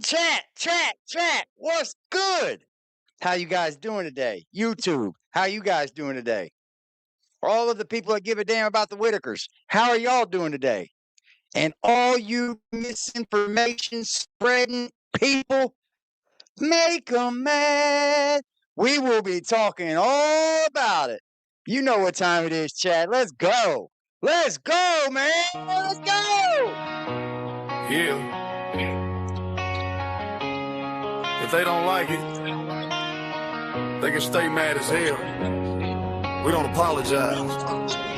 Chat. What's good? How you guys doing today? YouTube, how you guys doing today? All of the people that give a damn about the Whittakers, how are y'all doing today? And all you misinformation spreading people, make them mad. We will be talking all about it. You know what time it is, Chad. Let's go. Let's go, man. Let's go. Yeah. If they don't like it, they can stay mad as hell. We don't apologize.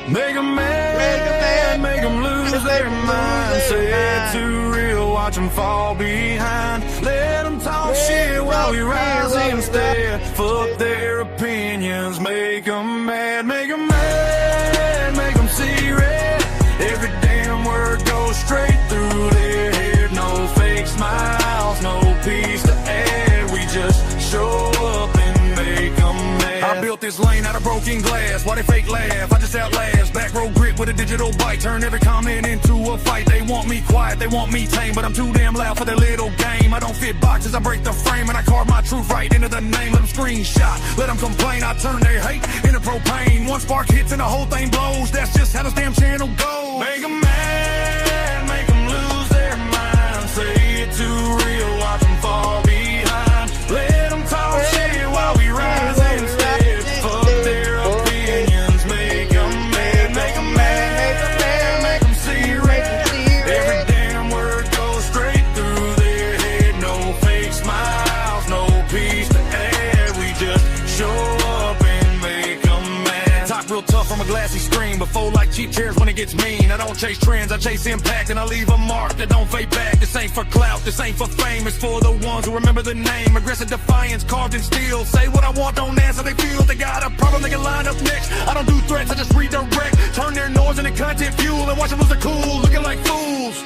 Make them mad, make them lose their mind. Say it too real, watch them fall behind. Let them talk shit while we rise instead. Fuck their opinions, make them mad, make them mad, make them see red. Every damn word goes straight through their head. No fake smiles, no peace to add. We just show up and make them mad. I built this lane out of broken glass. Why they fake laugh? I just outlast. Back row grip with a digital bite. Turn every comment into a fight. They want me quiet, they want me tame, but I'm too damn loud for their little game. I don't fit boxes, I break the frame, and I carve my truth right into the name. Let them screenshot, let them complain. I turn their hate into propane. One spark hits and the whole thing blows. That's just how this damn channel goes. Make them mad, make them lose their mind. Say it too real, watch them fall behind. Let them talk shit while we rise instead. Fuck their opinions, make them mad, make them mad, make them see red. Every damn word goes straight through their head. No fake smiles, no peace to add. We just show up and make them mad. Talk real tough from a glassy screen, but fold like cheap chairs when it gets mean. I don't chase trends, I chase impact, and I leave a mark that don't fade back. This ain't for clout, this ain't for fame, it's for the ones who remember the name. Aggressive defiance carved in steel. Say what I want, don't ask how they feel. If they got a problem, they can line up next. I don't do threats, I just redirect. Turn their noise into content fuel and watch them lose the cool, looking like fools.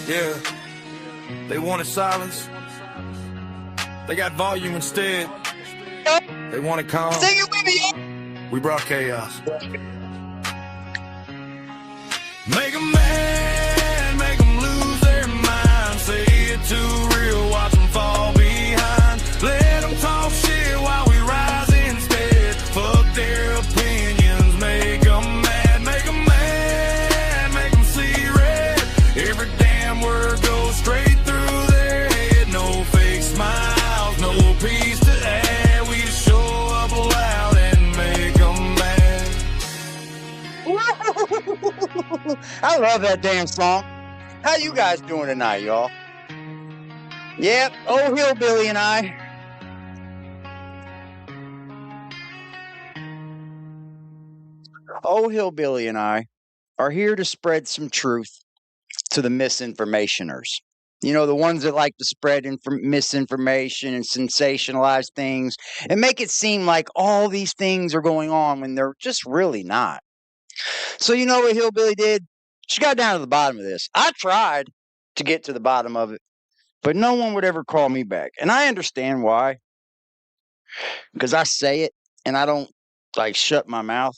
Yeah, they wanted silence, they got volume instead. They wanted calm, Sing it with me. we brought chaos. Make them mad, make them lose their mind. Say it too real, watch them fall behind. Let them talk shit while we rise instead. Fuck their opinions, make them mad, make them mad, make them see red. Every damn word goes straight through their head. No fake smiles, no peace to add. We just show up loud and make them mad. I love that damn song. How you guys doing tonight, y'all? Yep, old Hillbilly and I. Old Hillbilly and I are here to spread some truth to the misinformationers. You know, the ones that like to spread misinformation and sensationalize things and make it seem like all these things are going on when they're just really not. So you know what Hillbilly did? She got down to the bottom of this. I tried to get to the bottom of it, but no one would ever call me back. And I understand why. Because I say it and I don't like shut my mouth.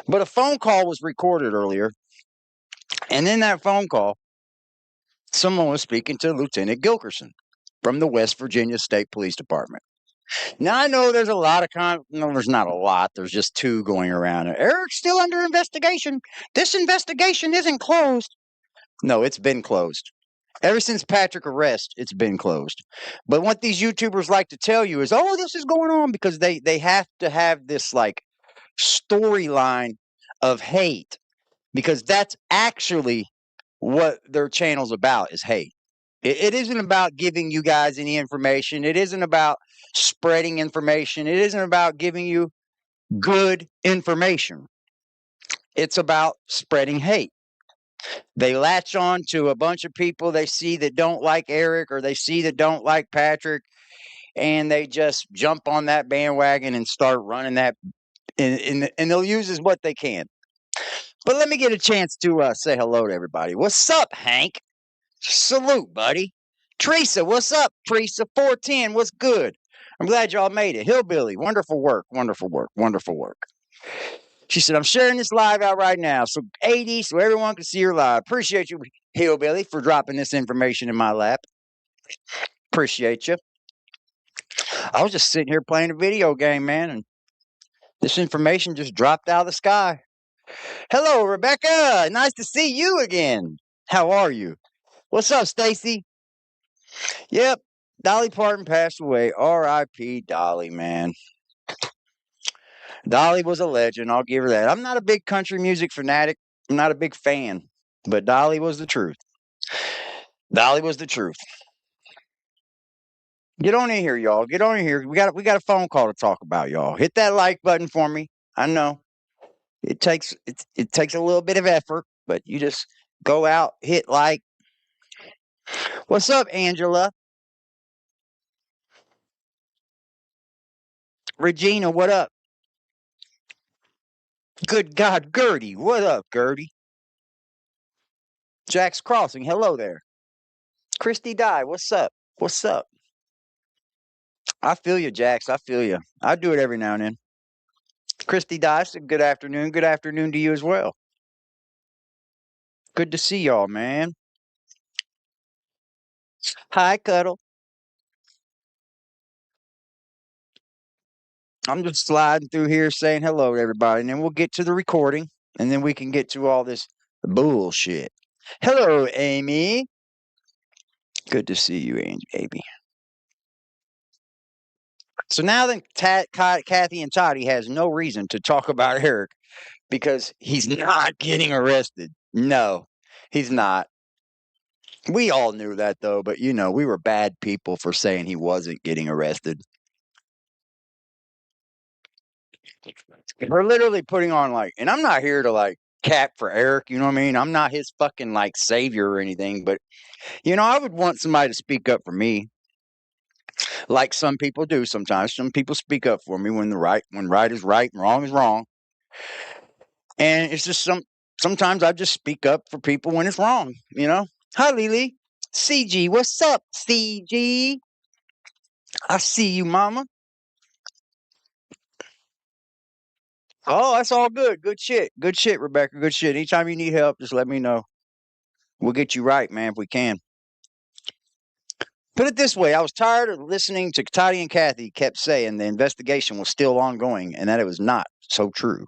But a phone call was recorded earlier. And in that phone call, someone was speaking to Lieutenant Gilkerson from the West Virginia State Police Department. Now, I know there's a lot of no, there's not a lot. There's just two going around. Eric's still under investigation. This investigation isn't closed. No, it's been closed. Ever since Patrick's arrest, it's been closed. But what these YouTubers like to tell you is, oh, this is going on because they have to have this like storyline of hate, because that's actually what their channel's about, is hate. It isn't about giving you guys any information. It isn't about spreading information. It isn't about giving you good information. It's about spreading hate. They latch on to a bunch of people they see that don't like Eric, or they see that don't like Patrick, and they just jump on that bandwagon and start running that, and they'll use as what they can. But let me get a chance to say hello to everybody. What's up, Hank? Salute, buddy. Teresa, what's up? Teresa 410, what's good? I'm glad y'all made it. Hillbilly, wonderful work, wonderful work, wonderful work. She said, I'm sharing this live out right now, so 80, so everyone can see her live. Appreciate you, Hillbilly, for dropping this information in my lap. Appreciate you. I was just sitting here playing a video game, man, and this information just dropped out of the sky. Hello, Rebecca. Nice to see you again. How are you? What's up, Stacy? Yep, Dolly Parton passed away. R.I.P. Dolly, man. Dolly was a legend. I'll give her that. I'm not a big country music fanatic. I'm not a big fan, but Dolly was the truth. Dolly was the truth. Get on in here, y'all. Get on in here. We got a phone call to talk about, y'all. Hit that like button for me. I know it takes a little bit of effort, but you just go out, hit like. What's up, Angela? Regina, what up? Good God, Gertie, what up, Gertie? Jack's Crossing, hello there. Christy Dye, what's up? What's up? I feel you, Jax. I feel you. I do it every now and then. Christy Dye, good afternoon. Good afternoon to you as well. Good to see y'all, man. Hi, Cuddle. I'm just sliding through here saying hello to everybody, and then we'll get to the recording, and then we can get to all this bullshit. Hello, Amy. Good to see you, Amy. So now that Kathy and Toddy has no reason to talk about Eric because he's not getting arrested. No, he's not. We all knew that, though, but, we were bad people for saying he wasn't getting arrested. We're literally putting on, and I'm not here to, cap for Eric, you know what I mean? I'm not his fucking, savior or anything, but, I would want somebody to speak up for me, like some people do sometimes. Some people speak up for me when right is right and wrong is wrong. And it's just sometimes I just speak up for people when it's wrong, Hi, Lily. CG, what's up, CG? I see you, mama. Oh, that's all good. Good shit. Good shit, Rebecca. Good shit. Anytime you need help, just let me know. We'll get you right, man, if we can. Put it this way, I was tired of listening to Toddy and Kathy kept saying the investigation was still ongoing and that it was not so true.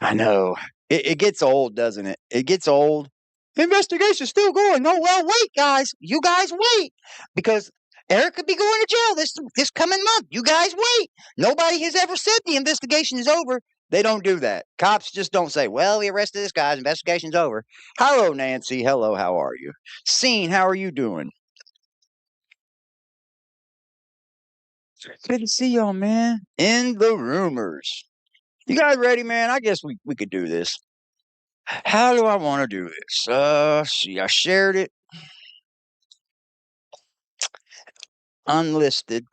I know. It gets old, doesn't it? It gets old. The investigation's still going. No, well, wait, guys. You guys wait. Because Eric could be going to jail this coming month. You guys wait. Nobody has ever said the investigation is over. They don't do that. Cops just don't say, well, we arrested this guy's investigation's over. Hello, Nancy. Hello, how are you? Scene, how are you doing? Good to see y'all, man. In the rumors. You guys ready, man? I guess we could do this. How do I want to do this? See, I shared it. Unlisted.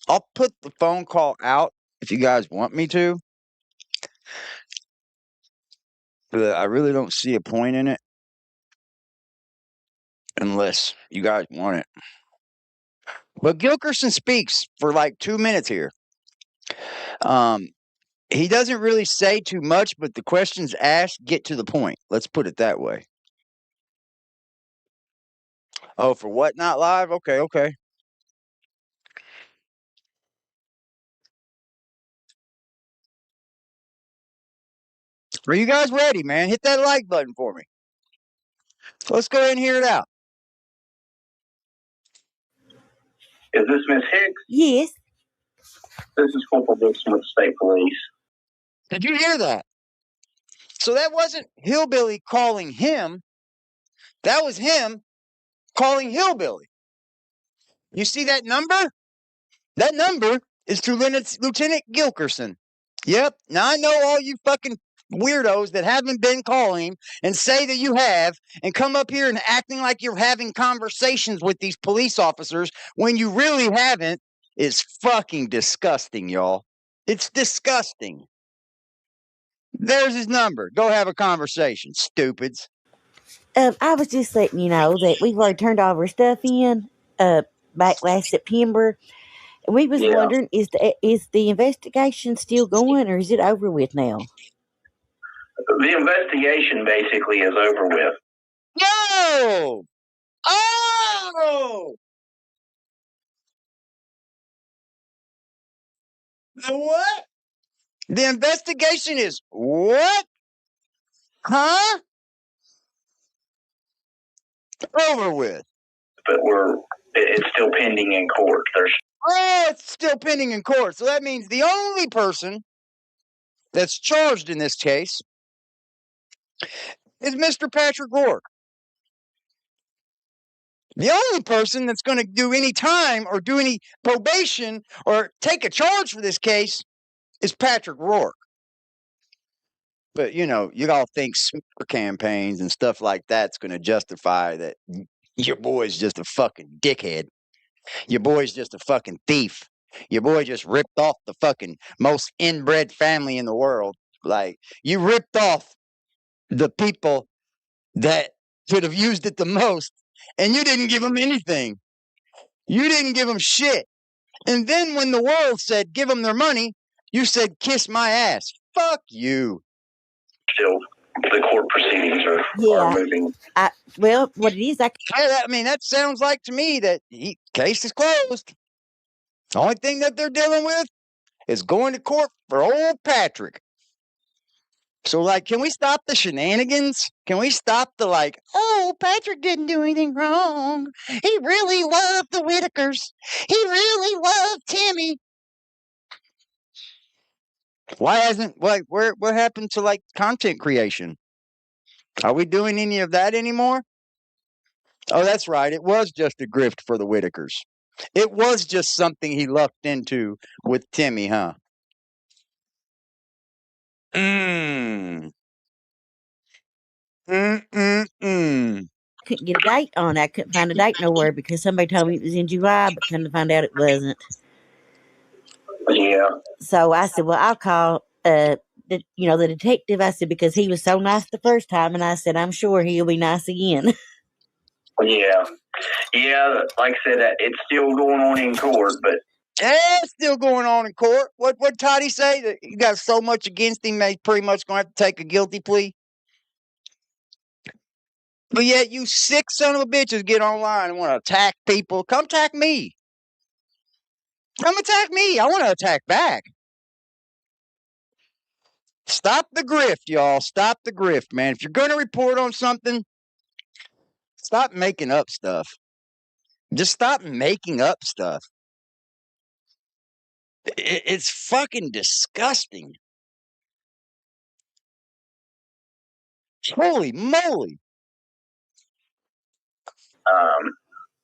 I'll put the phone call out if you guys want me to. But I really don't see a point in it. Unless you guys want it. But Gilkerson speaks for 2 minutes here. He doesn't really say too much, but the questions asked get to the point. Let's put it that way. Oh, for what not live? Okay. Are you guys ready, man? Hit that like button for me. Let's go ahead and hear it out. Is this Miss Hicks? Yes. This is Corporal Dixon with State Police. Did you hear that? So that wasn't Hillbilly calling him. That was him calling Hillbilly. You see that number? That number is to Lieutenant Gilkerson. Yep. Now I know all you fucking weirdos that haven't been calling him and say that you have and come up here and acting like you're having conversations with these police officers when you really haven't is fucking disgusting, y'all. It's disgusting. There's his number. Go have a conversation, stupids. I was just letting you know that we've already turned all of our stuff in back last September. And we was wondering, is the investigation still going or is it over with now? The investigation basically is over with. No! Oh! The what? The investigation is what? Huh? Over with. But it's still pending in court. It's still pending in court. So that means the only person that's charged in this case is Mr. Patrick Rourke. The only person that's going to do any time or do any probation or take a charge for this case is Patrick Rourke. But, you all think smear campaigns and stuff like that's going to justify that your boy's just a fucking dickhead. Your boy's just a fucking thief. Your boy just ripped off the fucking most inbred family in the world. Like, you ripped off the people that could have used it the most, and you didn't give them anything. You didn't give them shit. And then when the world said, give them their money, you said, kiss my ass. Fuck you. Still, the court proceedings are moving. Well, what it is, that sounds like to me that case is closed. The only thing that they're dealing with is going to court for old Patrick. So, can we stop the shenanigans? Can we stop the Patrick didn't do anything wrong. He really loved the Whittakers. He really loved Timmy. Why hasn't, what happened to, content creation? Are we doing any of that anymore? Oh, that's right. It was just a grift for the Whittakers. It was just something he lucked into with Timmy, huh? couldn't get a date on it. I couldn't find a date nowhere because somebody told me it was in July, but couldn't find out it wasn't. Yeah. So I said, well, I'll call the detective. I said, because he was so nice the first time, and I said, I'm sure he'll be nice again. Yeah. Yeah, like I said, it's still going on in court, but it's still going on in court. What Toddy say? That you got so much against him, he's pretty much going to have to take a guilty plea. But yet you sick son of a bitches get online and want to attack people. Come attack me. Come attack me. I want to attack back. Stop the grift, y'all. Stop the grift, man. If you're going to report on something, stop making up stuff. Just stop making up stuff. It's fucking disgusting. Holy moly.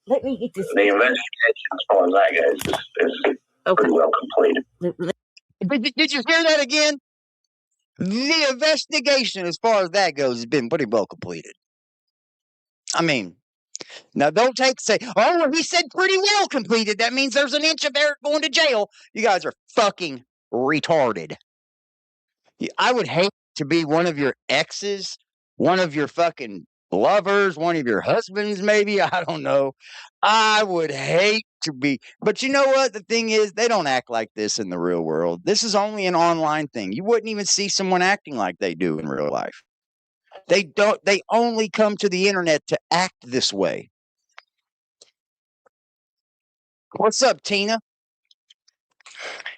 Let me get this. The investigation, as far as that goes, is pretty well completed. Did you hear that again? The investigation, as far as that goes, has been pretty well completed. I mean, now don't say, oh, well, he said pretty well completed. That means there's an inch of Eric going to jail. You guys are fucking retarded. I would hate to be one of your exes, one of your fucking lovers, one of your husbands, maybe. I don't know. I would hate to be. But you know what? The thing is, they don't act like this in the real world. This is only an online thing. You wouldn't even see someone acting like they do in real life. They don't. They only come to the internet to act this way. What's up, Tina?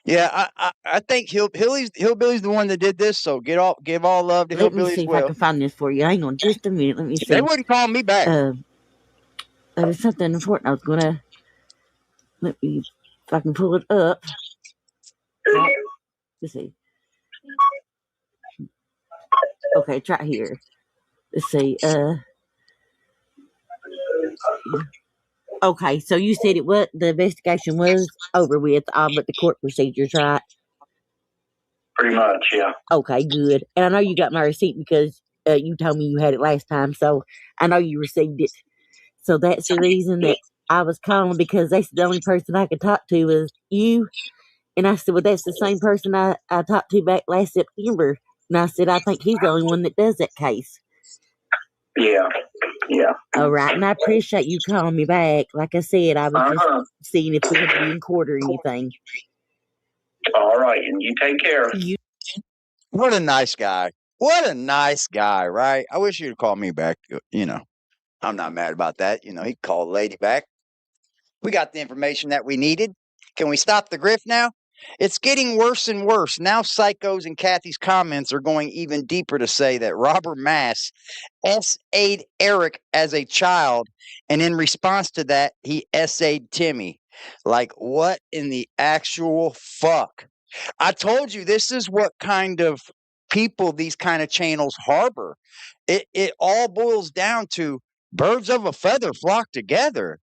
Yeah, I think Hillbilly's the one that did this. So give all love to Hillbilly as well. Let me see if I can find this for you. Hang on just a minute. Let me see. They wouldn't call me back. There was something important I was gonna. Let me, if I can pull it up. Let's see. Okay, it's right here. Let's see. Okay, so you said the investigation was over with, but the court procedures, right? Pretty much, yeah. Okay, good. And I know you got my receipt because you told me you had it last time, so I know you received it. So that's the reason that I was calling, because that's the only person I could talk to was you. And I said, well, that's the same person I talked to back last September. And I said, I think he's the only one that does that case. Yeah. All right, and I appreciate you calling me back. Like I said, I was just seeing if we had to be in court or anything. All right, and you take care. What a nice guy. What a nice guy, right? I wish you'd call me back. I'm not mad about that. He called the lady back. We got the information that we needed. Can we stop the grift now? It's getting worse and worse. Now Psycho's and Kathy's comments are going even deeper to say that Robert Mass SA'd Eric as a child, and in response to that, he SA'd Timmy. Like, what in the actual fuck? I told you this is what kind of people these kind of channels harbor. It all boils down to birds of a feather flock together.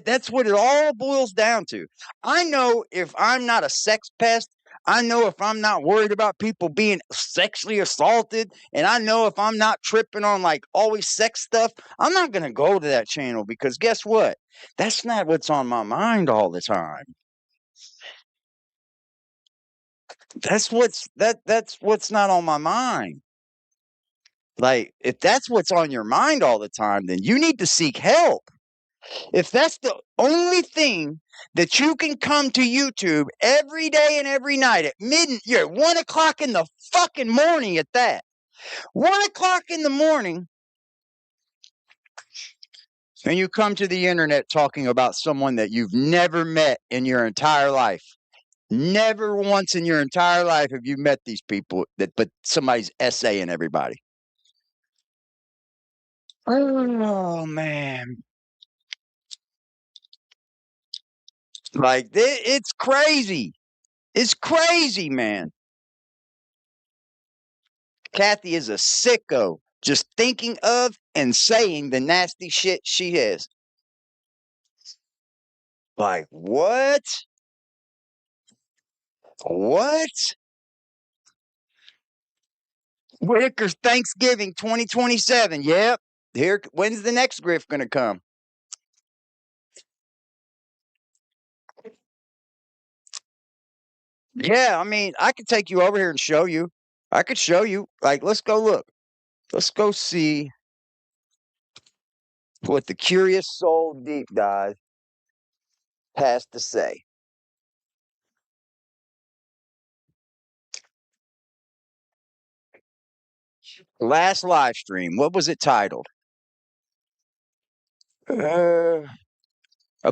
That's what it all boils down to. I know if I'm not a sex pest, I know if I'm not worried about people being sexually assaulted, and I know if I'm not tripping on like always sex stuff, I'm not going to go to that channel because guess what? That's not what's on my mind all the time. That's what's not on my mind. Like, if that's what's on your mind all the time, then you need to seek help. If that's the only thing that you can come to YouTube every day and every night at midnight, you're at 1 o'clock in the fucking morning at that. 1 o'clock in the morning, and you come to the internet talking about someone that you've never met in your entire life. Never once in your entire life have you met these people, but somebody's essaying everybody. Oh, man. Like, it's crazy. It's crazy, man. Kathy is a sicko, just thinking of and saying the nasty shit she has. Like, what? What? Whittaker's Thanksgiving 2027. Yep. When's the next grift going to come? Yeah, I mean, I could take you over here and show you. I could show you. Like, let's go look. Let's go see what the Curious Soul Deep Dive has to say. Last live stream. What was it titled? A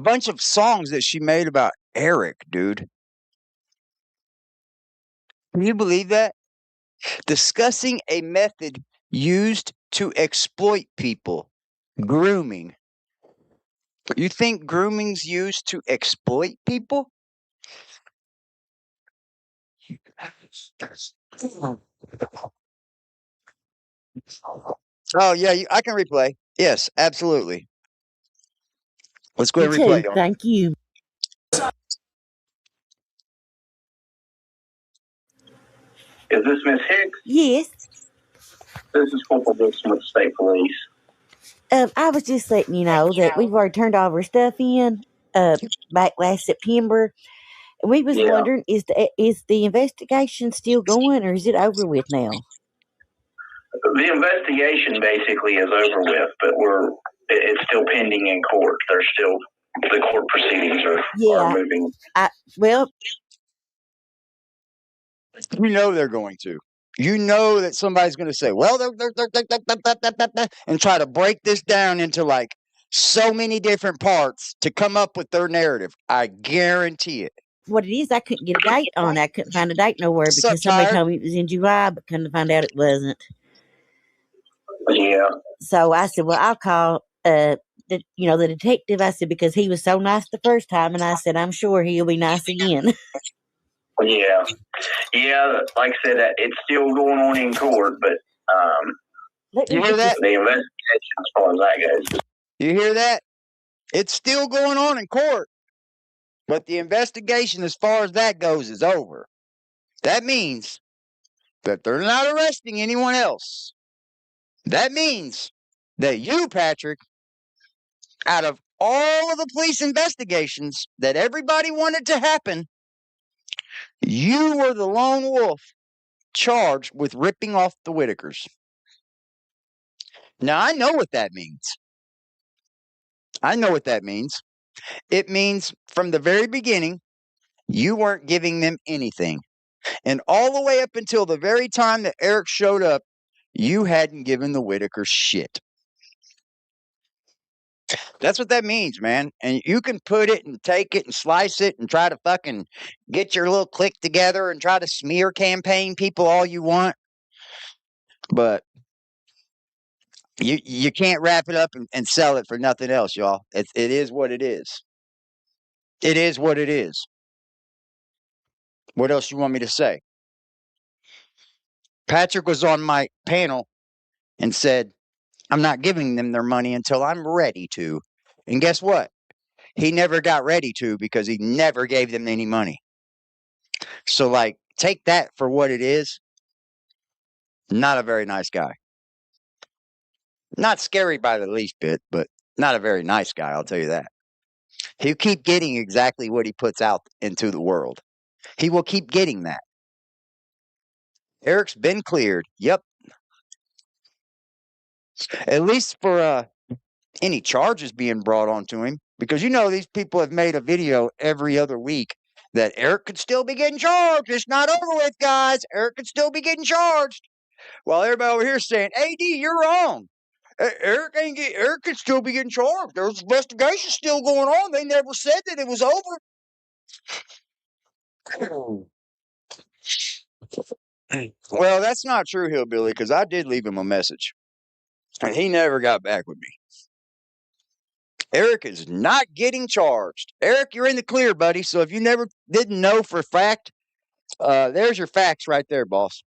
bunch of songs that she made about Eric, dude. Can you believe that? Discussing a method used to exploit people. Grooming. You think grooming's used to exploit people? Oh, yeah, I can replay. Yes, absolutely. Let's go ahead and replay. Thank you. Is this Miss Hicks? Yes. This is Corporal Dixon with the State Police. I was just letting you know that we've already turned all of our stuff in back last September. And we was wondering, is the investigation still going or is it over with now? The investigation basically is over with, but it's still pending in court. There's still the court proceedings are moving. You know they're going to. You know that somebody's going to say, well, and try to break this down into like so many different parts to come up with their narrative. I guarantee it. What it is, I couldn't get a date on. I couldn't find a date nowhere because somebody told me it was in July, but couldn't find out it wasn't. Yeah. So I said, well, I'll call the detective. I said, because he was so nice the first time, and I said, I'm sure he'll be nice again. Yeah. Like I said, it's still going on in court, but you hear that? The investigation, as far as that goes. You hear that? It's still going on in court, but the investigation, as far as that goes, is over. That means that they're not arresting anyone else. That means that you, Patrick, out of all of the police investigations that everybody wanted to happen, you were the lone wolf charged with ripping off the Whittakers. Now, I know what that means. I know what that means. It means from the very beginning, you weren't giving them anything. And all the way up until the very time that Eric showed up, you hadn't given the Whittakers shit. That's what that means, man. And you can put it and take it and slice it and try to fucking get your little clique together and try to smear campaign people all you want. But you can't wrap it up and sell it for nothing else, y'all. It is what it is. It is what it is. What else you want me to say? Patrick was on my panel and said, I'm not giving them their money until I'm ready to. And guess what? He never got ready to because he never gave them any money. So, like, take that for what it is. Not a very nice guy. Not scary by the least bit, but not a very nice guy, I'll tell you that. He'll keep getting exactly what he puts out into the world. He will keep getting that. Eric's been cleared. Yep. At least for any charges being brought onto him. Because these people have made a video every other week that Eric could still be getting charged. It's not over with, guys. Eric could still be getting charged. While everybody over here is saying, AD, you're wrong. Eric could still be getting charged. There's investigation still going on. They never said that it was over. Well, that's not true, Hillbilly, because I did leave him a message. And he never got back with me. Eric is not getting charged. Eric, you're in the clear, buddy. So if you didn't know for a fact, there's your facts right there, boss.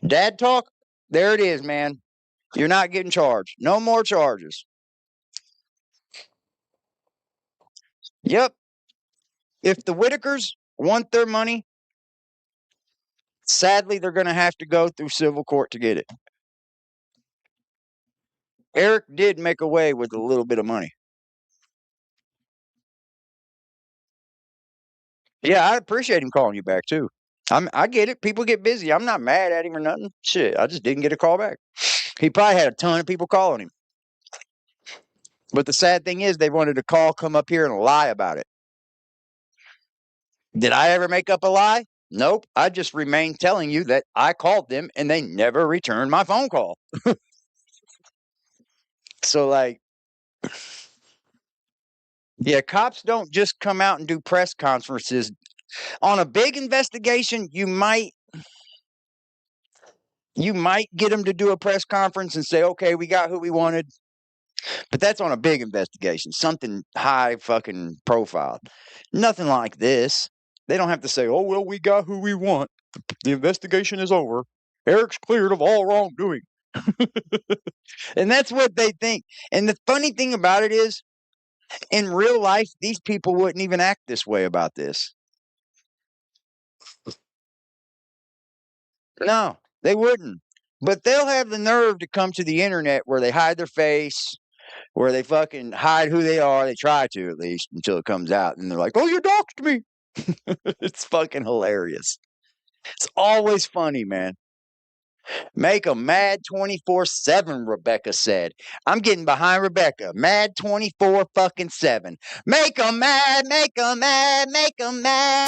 Dad talk, there it is, man. You're not getting charged. No more charges. Yep. If the Whittakers want their money, sadly, they're going to have to go through civil court to get it. Eric did make away with a little bit of money. Yeah, I appreciate him calling you back, too. I get it. People get busy. I'm not mad at him or nothing. Shit, I just didn't get a call back. He probably had a ton of people calling him. But the sad thing is they wanted to come up here and lie about it. Did I ever make up a lie? Nope. I just remain telling you that I called them and they never returned my phone call. So, like, yeah, cops don't just come out and do press conferences. On a big investigation, you might get them to do a press conference and say, okay, we got who we wanted. But that's on a big investigation, something high fucking profile. Nothing like this. They don't have to say, oh, well, we got who we want. The investigation is over. Eric's cleared of all wrongdoing. And that's what they think. And the funny thing about it is, in real life, these people wouldn't even act this way about this. No, they wouldn't. But they'll have the nerve to come to the internet where they hide their face, where they fucking hide who they are. They try to, at least, until it comes out. And they're like, oh, you doxed me. It's fucking hilarious. It's always funny, man. Make 'em mad 24/7, Rebecca said. I'm getting behind Rebecca. Mad 24 fucking 7. Make 'em mad, make 'em mad, make 'em mad.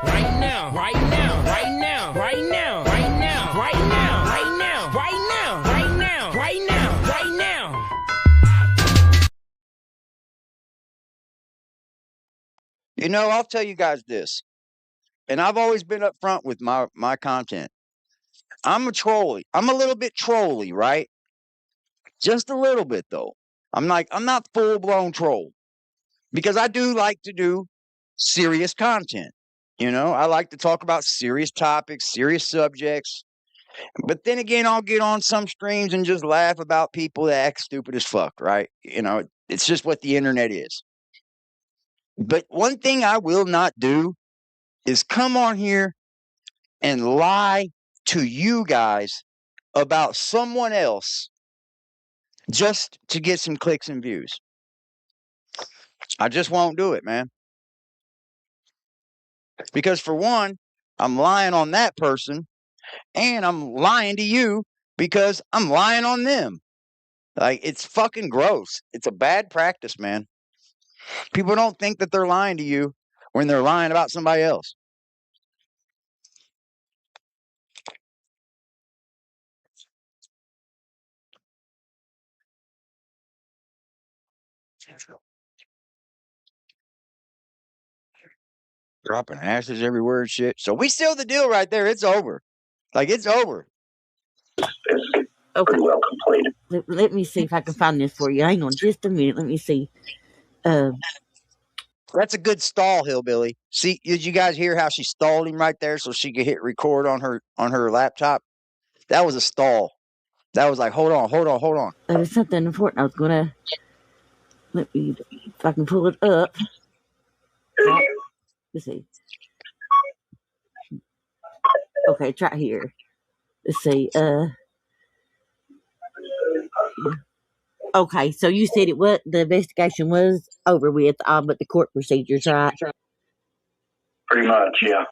Right now, right now, right now, right now, right now, right now, right now, right now, right now, right now, right now. I'll tell you guys this. And I've always been upfront with my content. I'm a little bit trolly, right? Just a little bit, though. I'm not full-blown troll. Because I do like to do serious content. I like to talk about serious topics, serious subjects. But then again, I'll get on some streams and just laugh about people that act stupid as fuck, right? It's just what the internet is. But one thing I will not do is come on here and lie to you guys about someone else just to get some clicks and views. I just won't do it, man. Because for one, I'm lying on that person and I'm lying to you because I'm lying on them. Like, it's fucking gross. It's a bad practice, man. People don't think that they're lying to you when they're lying about somebody else. Dropping ashes everywhere and shit. So we sealed the deal right there. It's over. Like, it's over. It's Okay. pretty well completed. Let me see if I can find this for you. Hang on just a minute. Let me see. That's a good stall, Hillbilly. See, did you guys hear how she stalled him right there so she could hit record on her laptop? That was a stall. That was like, hold on. There was something important I was gonna. Let me, if I can pull it up. Let's see. Okay, it's right here. Let's see. Okay, so you said the investigation was over with, but the court procedures, right? Pretty much, yeah.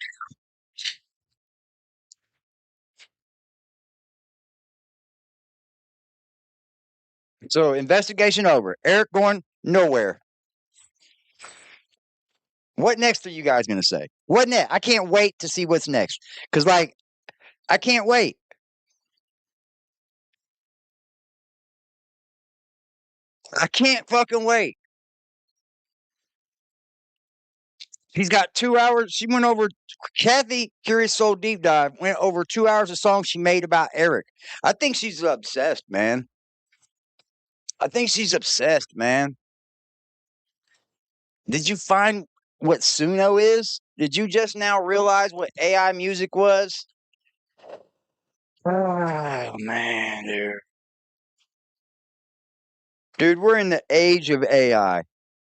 So investigation over. Eric going nowhere. What next are you guys gonna say? What next? I can't wait to see what's next. Cause like, I can't wait. I can't fucking wait. He's got 2 hours. She went over. Kathy, Curious Soul Deep Dive, went over 2 hours of songs she made about Eric. I think she's obsessed, man. I think she's obsessed, man. Did you find what Suno is? Did you just now realize what AI music was? Oh, man, dude. Dude, we're in the age of AI.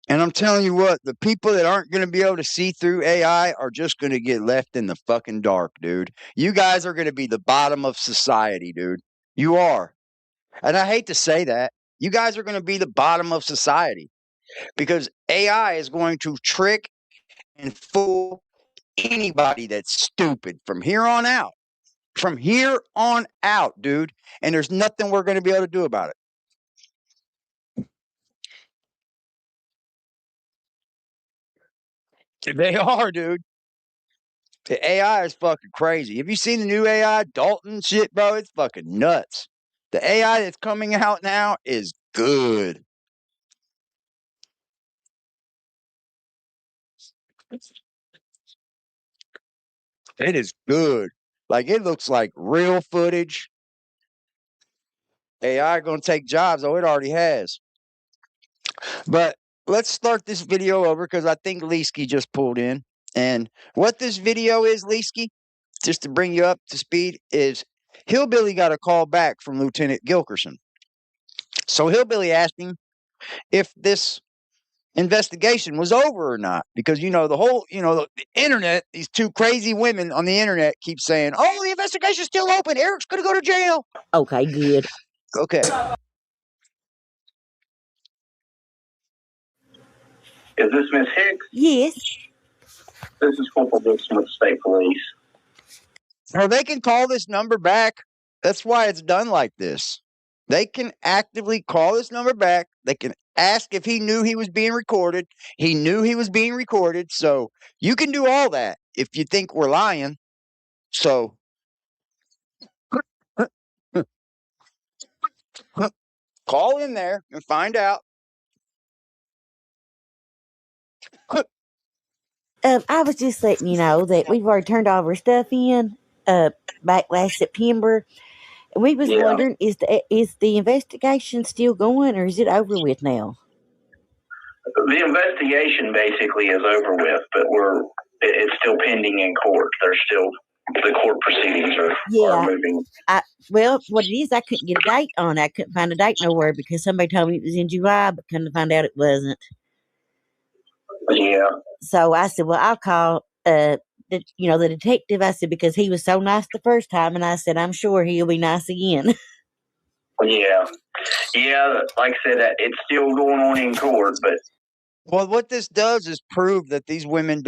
And I'm telling you what, the people that aren't going to be able to see through AI are just going to get left in the fucking dark, dude. You guys are going to be the bottom of society, dude. You are. And I hate to say that. You guys are going to be the bottom of society because AI is going to trick and fool anybody that's stupid from here on out. From here on out, dude. And there's nothing we're going to be able to do about it. They are, dude. The AI is fucking crazy. Have you seen the new AI Dalton shit, bro? It's fucking nuts. The AI that's coming out now is good. It is good. Like, it looks like real footage. AI gonna take jobs. Oh, it already has. But let's start this video over because I think Leesky just pulled in. And what this video is, Leesky, just to bring you up to speed, is Hillbilly got a call back from Lieutenant Gilkerson. So Hillbilly asked him if this investigation was over or not, because the whole the internet, these two crazy women on the internet keep saying, oh, the investigation's still open, Eric's gonna go to jail. Okay, good. Okay. Is this Miss Hicks? Yes. This is Corporal Dixon with the State Police. Or they can call this number back. That's why it's done like this. They can actively call this number back. They can ask if he knew he was being recorded. He knew he was being recorded. So you can do all that if you think we're lying. So call in there and find out. I was just letting you know that we've already turned all of our stuff in back last September. And we was wondering, is the investigation still going or is it over with now? The investigation basically is over with, but it's still pending in court. The court proceedings are moving. Well, what it is, I couldn't get a date on. I couldn't find a date nowhere because somebody told me it was in July, but couldn't find out it wasn't. Yeah. So I said, well, I'll call the detective. I said, because he was so nice the first time, and I said, I'm sure he'll be nice again. Yeah. Like I said, it's still going on in court, but. Well, what this does is prove that these women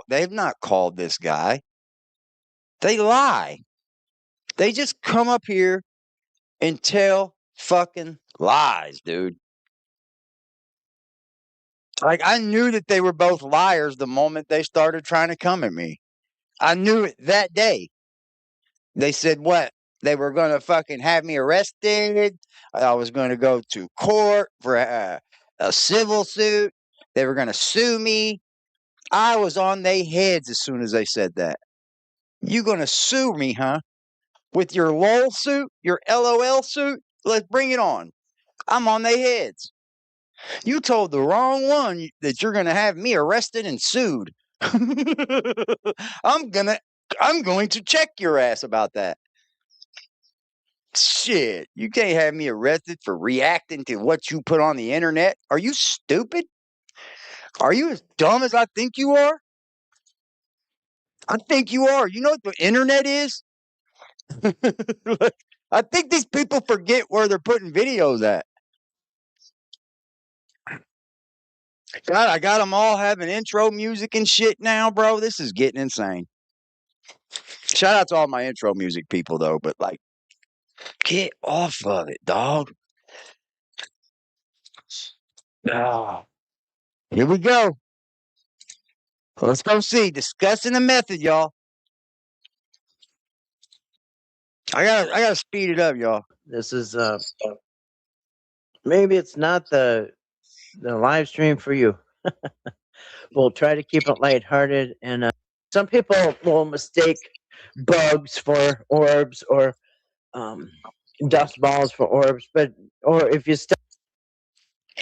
they've not called this guy. They lie. They just come up here and tell fucking lies, dude. Like, I knew that they were both liars the moment they started trying to come at me. I knew it that day. They said what? They were going to fucking have me arrested. I was going to go to court for a civil suit. They were going to sue me. I was on their heads as soon as they said that. You going to sue me, huh? With your LOL suit, your LOL suit? Let's bring it on. I'm on their heads. You told the wrong one that you're going to have me arrested and sued. I'm going to check your ass about that. Shit, you can't have me arrested for reacting to what you put on the internet. Are you stupid? Are you as dumb as I think you are? I think you are. You know what the internet is? I think these people forget where they're putting videos at. God, I got them all having intro music and shit now, bro. This is getting insane. Shout out to all my intro music people, though, but like, get off of it, dog. Ah. Here we go. Let's go see. Discussing the method, y'all. I gotta speed it up, y'all. This is maybe it's not the live stream for you. We'll try to keep it lighthearted, and some people will mistake bugs for orbs or dust balls for orbs, or if you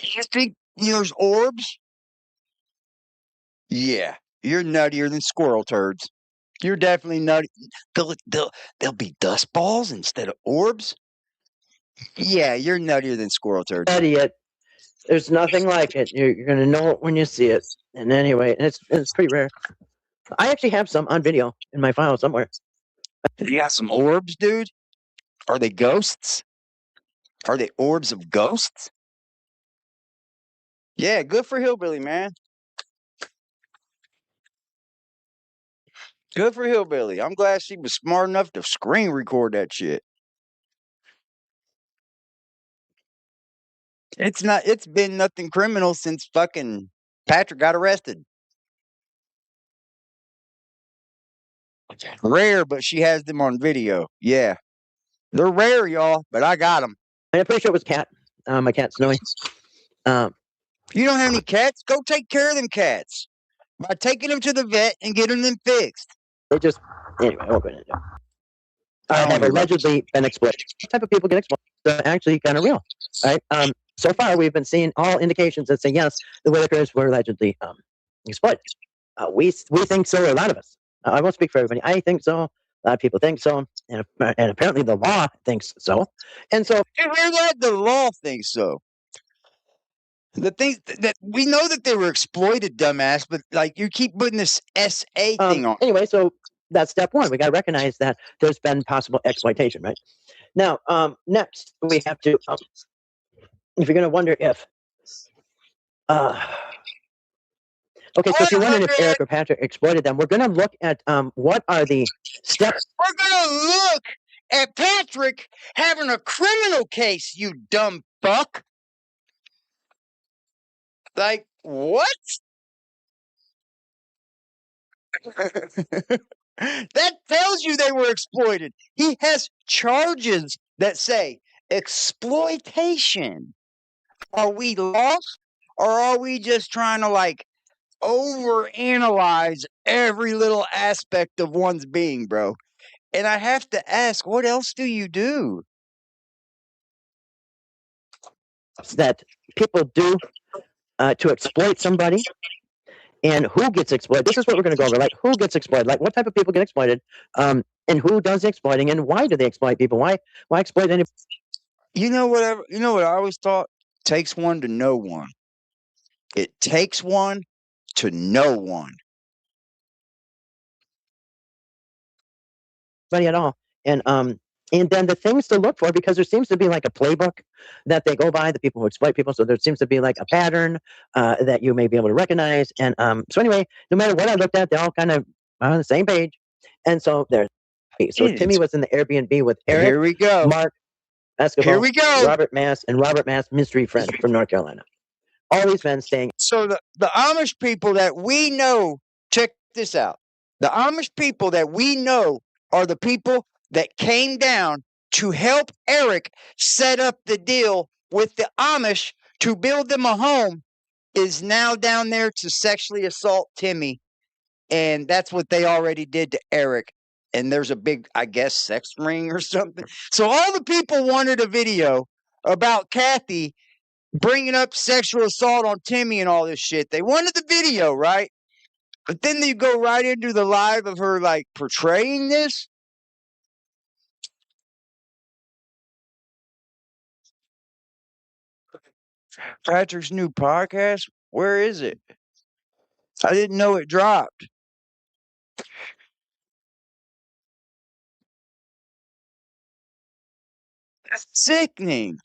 You think there's orbs? Yeah, you're nuttier than squirrel turds. You're definitely nutty. They'll be dust balls instead of orbs. Yeah, you're nuttier than squirrel turds. study it, there's nothing like it. You're gonna know it when you see it. And anyway, and it's pretty rare. I actually have some on video in my file somewhere. You got some orbs, dude? Are they ghosts? Are they orbs of ghosts? Yeah, good for Hillbilly, man. Good for Hillbilly. I'm glad she was smart enough to screen record that shit. It's been nothing criminal since fucking Patrick got arrested. Rare, but she has them on video. Yeah. They're rare, y'all, but I got them. I'm pretty sure it was Cat. My cat Snowy. You don't have any cats? Go take care of them cats by taking them to the vet and getting them fixed. They just anyway. I won't go into it. Have allegedly been exploited. What type of people get exploited? They're actually kind of real, right? So far, we've been seeing all indications that say yes, the Whittakers were allegedly exploited. We think so. A lot of us. I won't speak for everybody. I think so. A lot of people think so, and apparently the law thinks so. And so, you hear that? The law thinks so. The thing that we know that they were exploited, dumbass, but like you keep putting this SA thing on. Anyway, so that's step one. We got to recognize that there's been possible exploitation, right? Now, next we have to. If you're going to wonder if, okay, so if you're wondering if Eric or Patrick exploited them, we're going to look at what are the steps. We're going to look at Patrick having a criminal case, you dumb fuck. Like, what? That tells you they were exploited. He has charges that say exploitation. Are we lost? Or are we just trying to like overanalyze every little aspect of one's being, bro? And I have to ask, what else do you do? That people do to exploit somebody, and who gets exploited. This is what we're going to go over. Like, who gets exploited? Like, what type of people get exploited? And who does the exploiting? And why do they exploit people? Why exploit any? You know what I always thought? Takes one to know one. It takes one to know one. At all. And then the things to look for, because there seems to be like a playbook that they go by, the people who exploit people. So there seems to be like a pattern that you may be able to recognize. And so anyway, no matter what I looked at, they're all kind of on the same page. And so there's Timmy was in the Airbnb with Eric. Here we go. Mark Escobar. Here we go. Robert Mass and Robert Mass, mystery friend from North Carolina. All these men staying. So the Amish people that we know, check this out. The Amish people that we know are the people that came down to help Eric set up the deal with the Amish to build them a home is now down there to sexually assault Timmy. And that's what they already did to Eric. And there's a big, I guess, sex ring or something. So all the people wanted a video about Kathy bringing up sexual assault on Timmy and all this shit. They wanted the video, right? But then you go right into the live of her, like, portraying this. Patrick's new podcast? Where is it? I didn't know it dropped. That's sickening.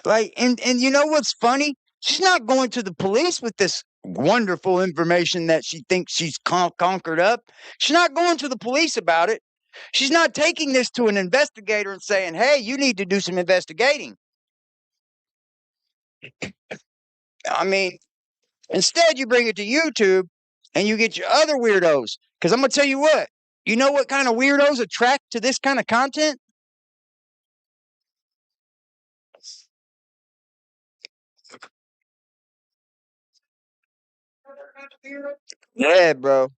Like, and you know what's funny? She's not going to the police with this wonderful information that she thinks she's conquered up. She's not going to the police about it. She's not taking this to an investigator and saying, hey, you need to do some investigating. I mean, instead, you bring it to YouTube and you get your other weirdos. Because I'm going to tell you what, you know what kind of weirdos attract to this kind of content? Yeah, bro.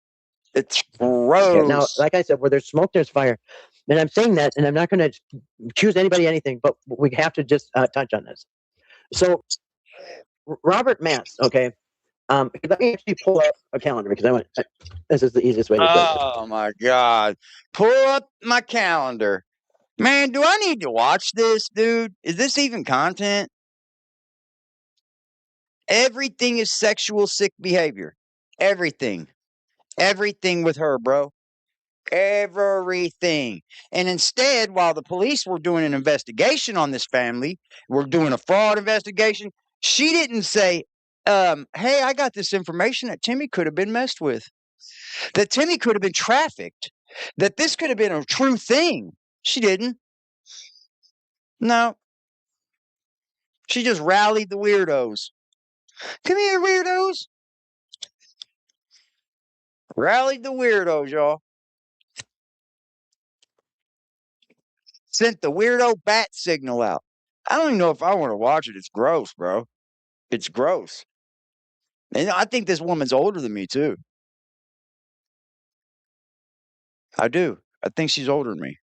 It's gross. Yeah, now, like I said, where there's smoke, there's fire. And I'm saying that, and I'm not going to choose anybody anything, but we have to just touch on this. So, Robert Mast, okay. Let me actually pull up a calendar because I want. This is the easiest way to do it. Oh my God! Pull up my calendar, man. Do I need to watch this, dude? Is this even content? Everything is sexual sick behavior. Everything with her, bro. Everything. And instead, while the police were doing an investigation on this family, we're doing a fraud investigation. She didn't say, hey, I got this information that Timmy could have been messed with, that Timmy could have been trafficked, that this could have been a true thing. She didn't. No. She just rallied the weirdos. Come here, weirdos. Rallied the weirdos, y'all. Sent the weirdo bat signal out. I don't even know if I want to watch it. It's gross, bro. It's gross. And I think this woman's older than me, too. I do. I think she's older than me.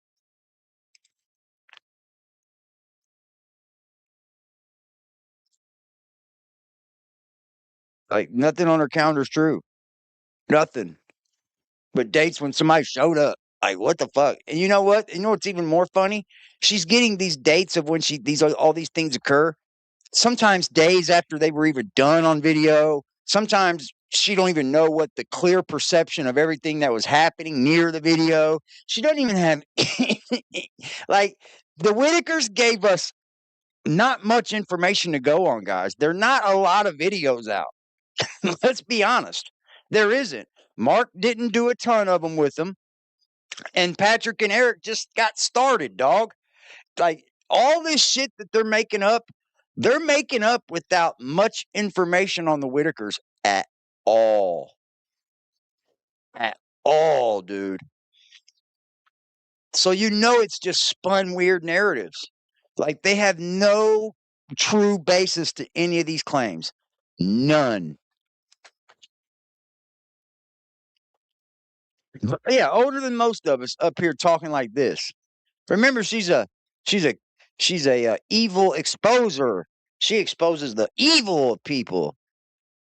Like, nothing on her calendar is true. Nothing. But dates when somebody showed up. Like, what the fuck? And you know what? You know what's even more funny? She's getting these dates of when all these things occur. Sometimes days after they were even done on video. Sometimes she don't even know what the clear perception of everything that was happening near the video. She doesn't even have like the Whittakers gave us not much information to go on, guys. There are not a lot of videos out. Let's be honest. There isn't. Mark didn't do a ton of them with them. And Patrick and Eric just got started, dog. Like all this shit that they're making up without much information on the Whittakers at all. At all, dude. So you know it's just spun weird narratives. Like they have no true basis to any of these claims. None. Yeah, older than most of us up here talking like this. Remember, she's a evil exposer. She exposes the evil of people.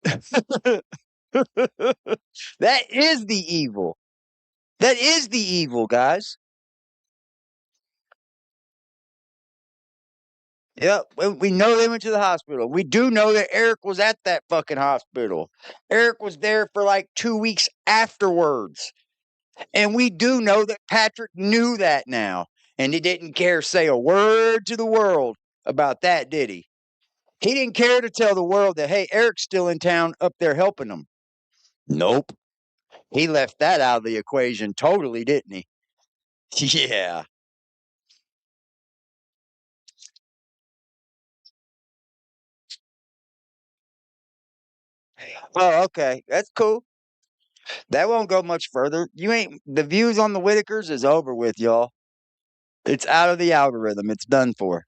That is the evil. That is the evil, guys. Yep, we know they went to the hospital. We do know that Eric was at that fucking hospital. Eric was there for like 2 weeks afterwards. And we do know that Patrick knew that now. And he didn't care to say a word to the world about that, did he? He didn't care to tell the world that, hey, Eric's still in town up there helping them. Nope. He left that out of the equation totally, didn't he? Yeah. Oh, okay. That's cool. That won't go much further. The views on the Whittakers is over with, y'all. It's out of the algorithm. It's done for.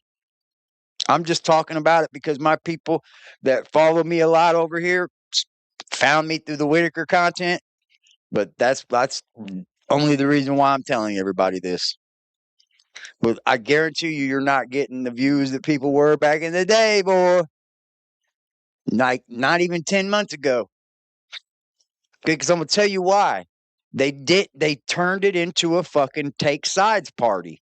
I'm just talking about it because my people that follow me a lot over here found me through the Whittaker content. But that's only the reason why I'm telling everybody this. But I guarantee you, you're not getting the views that people were back in the day, boy. Not even 10 months ago. Because I'm gonna tell you why. They turned it into a fucking take sides party.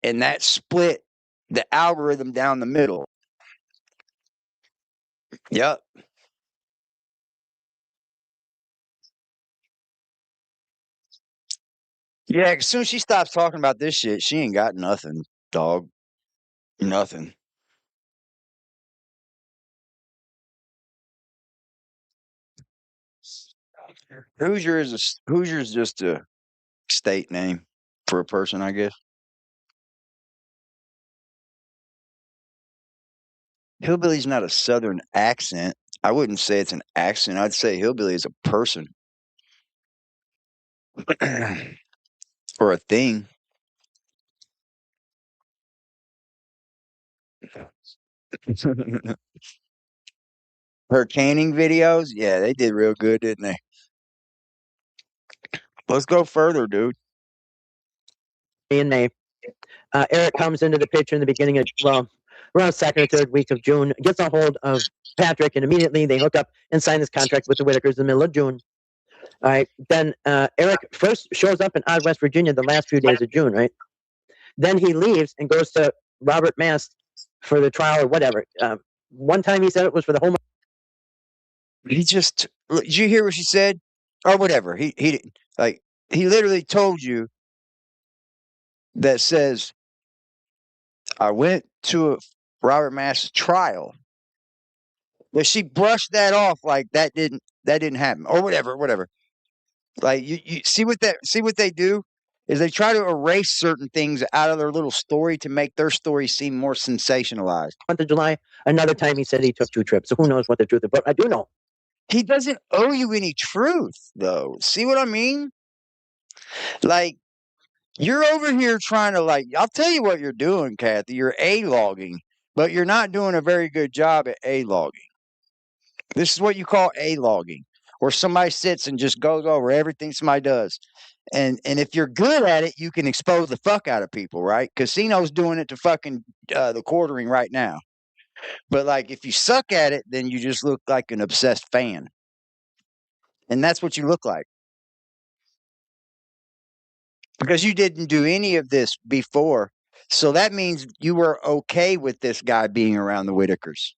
And that split the algorithm down the middle. Yep. Yeah, as soon as she stops talking about this shit, she ain't got nothing, dog. Nothing. Hoosier's just a state name for a person, I guess. Hillbilly's not a southern accent. I wouldn't say it's an accent. I'd say hillbilly is a person or a thing. Her canning videos, yeah, they did real good, didn't they? Let's go further, dude. In May, Eric comes into the picture in the beginning of, well, around second or third week of June, gets a hold of Patrick, and immediately they hook up and sign this contract with the Whittakers in the middle of June. All right. Then Eric first shows up in Odd, West Virginia the last few days of June, right? Then he leaves and goes to Robert Mast for the trial or whatever. One time he said it was for the whole. He just did you hear what she said? Or whatever. He like he literally told you that says I went to a Robert Mast's trial. But she brushed that off like that didn't happen. Or whatever. Like you see what they do is they try to erase certain things out of their little story to make their story seem more sensationalized. Month of July. Another time he said he took 2 trips. So who knows what the truth is? But I do know He doesn't owe you any truth, though. See what I mean? Like you're over here trying to I'll tell you what you're doing, Kathy. You're A-logging, but you're not doing a very good job at A-logging. This is what you call A-logging, where somebody sits and just goes over everything somebody does. And if you're good at it, you can expose the fuck out of people, right? Casino's doing it to fucking the quartering right now. But if you suck at it, then you just look like an obsessed fan. And that's what you look like. Because you didn't do any of this before. So that means you were okay with this guy being around the Whittakers.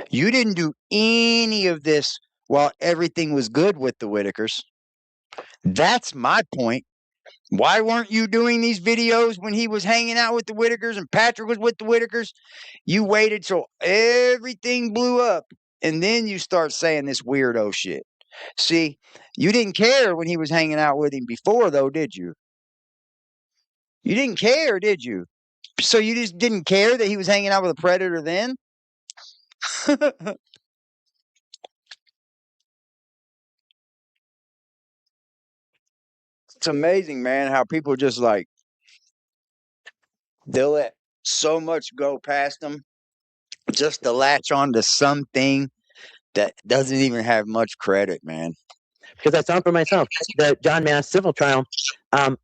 You didn't do any of this while everything was good with the Whittakers. That's my point. Why weren't you doing these videos when he was hanging out with the Whittakers and Patrick was with the Whittakers? You waited till everything blew up and then you start saying this weirdo shit. See, you didn't care when he was hanging out with him before, though, did you? You didn't care, did you? So you just didn't care that he was hanging out with a predator then? It's amazing, man, how people just they'll let so much go past them just to latch on to something that doesn't even have much credit, man. because I saw for myself. The John Mass civil trial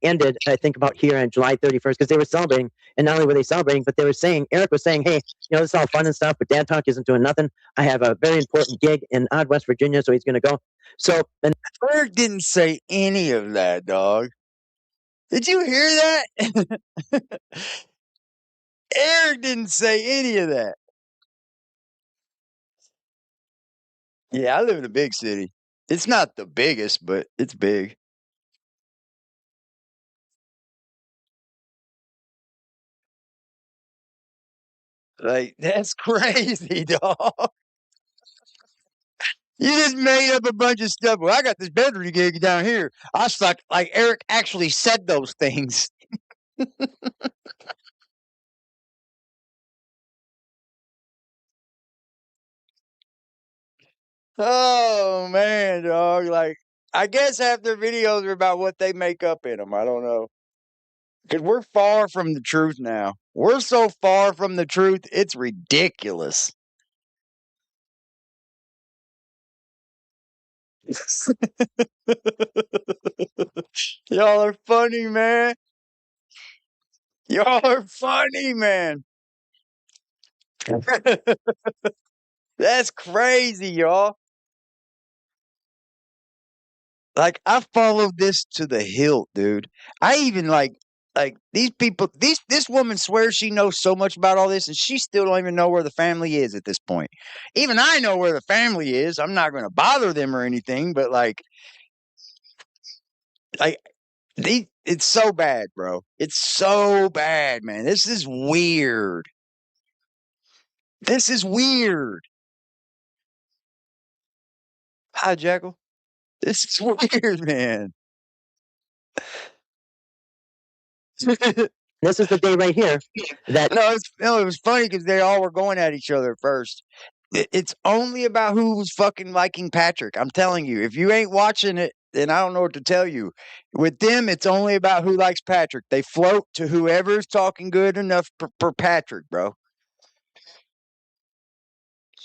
ended, I think, about here on July 31st because they were celebrating. And not only were they celebrating, but they were saying, Eric was saying, hey, this is all fun and stuff, but Dad Talk isn't doing nothing. I have a very important gig in Odd, West Virginia, so he's going to go. So, and Eric didn't say any of that, dog. Did you hear that? Eric didn't say any of that. Yeah, I live in a big city. It's not the biggest, but it's big. That's crazy, dog. You just made up a bunch of stuff. Well, I got this bedroom gig down here. I was like Eric actually said those things. Oh man, dog. I guess half their videos are about what they make up in them. I don't know. Because we're far from the truth now. We're so far from the truth, it's ridiculous. Y'all are funny, man. Y'all are funny, man. That's crazy, y'all. Like, I followed this to the hilt, dude. I even like these people. This woman swears she knows so much about all this, and she still don't even know where the family is at this point. Even I know where the family is. I'm not going to bother them or anything, but like it's so bad, bro. It's so bad, man. This is weird. This is weird. Hi, Jackal. This is weird, man. This is the day right here that No, it was funny because they all were going at each other at first. It's only about who's fucking liking Patrick. I'm telling you, if you ain't watching it, then I don't know what to tell you. With them, it's only about who likes Patrick. They float to whoever's talking good enough for Patrick, bro.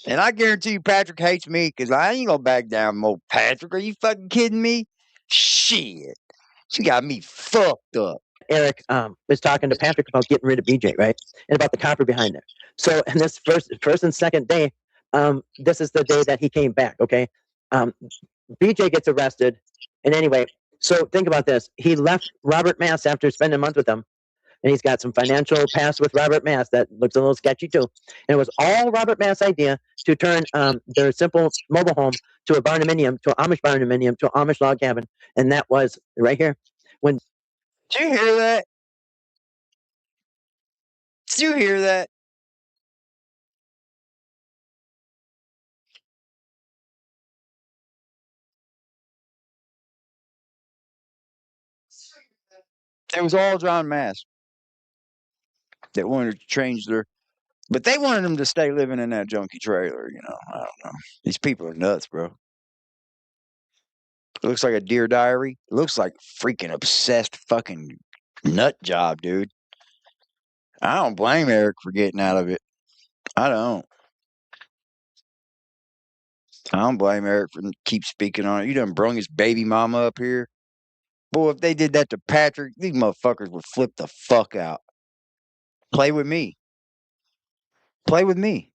And I guarantee you, Patrick hates me because I ain't gonna back down from old Patrick. Are you fucking kidding me? Shit, she got me fucked up. Eric was talking to Patrick about getting rid of BJ, right? And about the copper behind there. So, in this first and second day, this is the day that he came back, okay? BJ gets arrested. And anyway, so think about this. He left Robert Mass after spending a month with him. And he's got some financial past with Robert Mass that looks a little sketchy too. And it was all Robert Mass' idea to turn their simple mobile home to a barnuminium, to an Amish barnuminium, to an Amish log cabin. And that was right here. When Did you hear that? Did you hear that? It was all John Mass that wanted to change their, but they wanted them to stay living in that junky trailer. You know, I don't know. These people are nuts, bro. It looks like a Dear Diary. It looks like freaking obsessed fucking nut job, dude. I don't blame Eric for getting out of it. I don't. I don't blame Eric for keep speaking on it. You done brung his baby mama up here. Boy, if they did that to Patrick, these motherfuckers would flip the fuck out. Play with me. Play with me.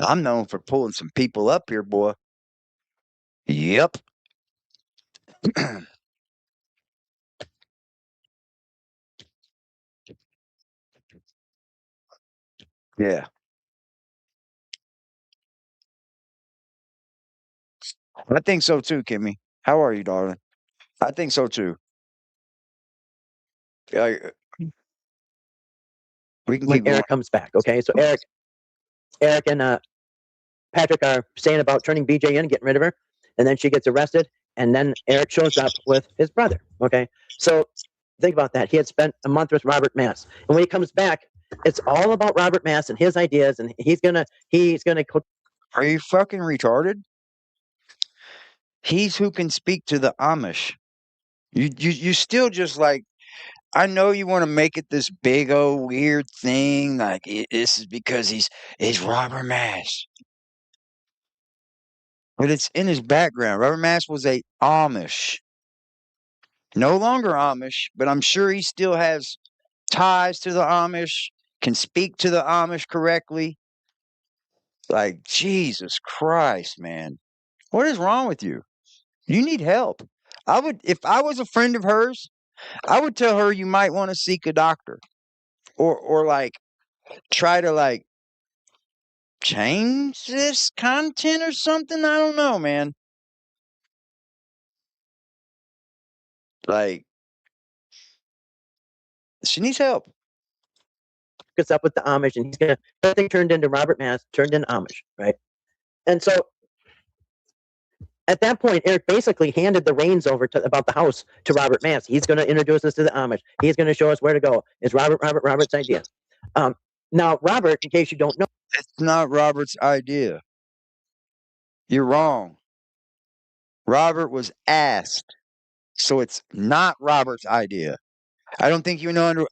I'm known for pulling some people up here, boy. Yep. Yeah. I think so too, Kimmy. How are you, darling? I think so too. Uh, we can when keep going. Eric comes back, okay? So Eric and Patrick are saying about turning BJ in and getting rid of her, and then she gets arrested, and then Eric shows up with his brother, okay? So think about that. He had spent a month with Robert Mass, and when he comes back, it's all about Robert Mass and his ideas, and he's gonna. Are you fucking retarded? He's who can speak to the Amish. You still just like, I know you want to make it this big old weird thing, like this is because he's Robert Mass. But it's in his background. Robert Mass was a Amish. No longer Amish, but I'm sure he still has ties to the Amish, can speak to the Amish correctly. Like, Jesus Christ, man. What is wrong with you? You need help. I would, if I was a friend of hers, I would tell her you might want to seek a doctor, or like try to like change this content or something. I don't know, man. Like, she needs help. Gets up with the Amish, and he's gonna everything turned into Robert Mass, turned into Amish, right? And so at that point, Eric basically handed the reins over to about the house to Robert Mass. He's going to introduce us to the Amish. He's going to show us where to go. It's Robert's idea. Now, Robert, in case you don't know, It's not Robert's idea. You're wrong. Robert was asked. So it's not Robert's idea. I don't think you know.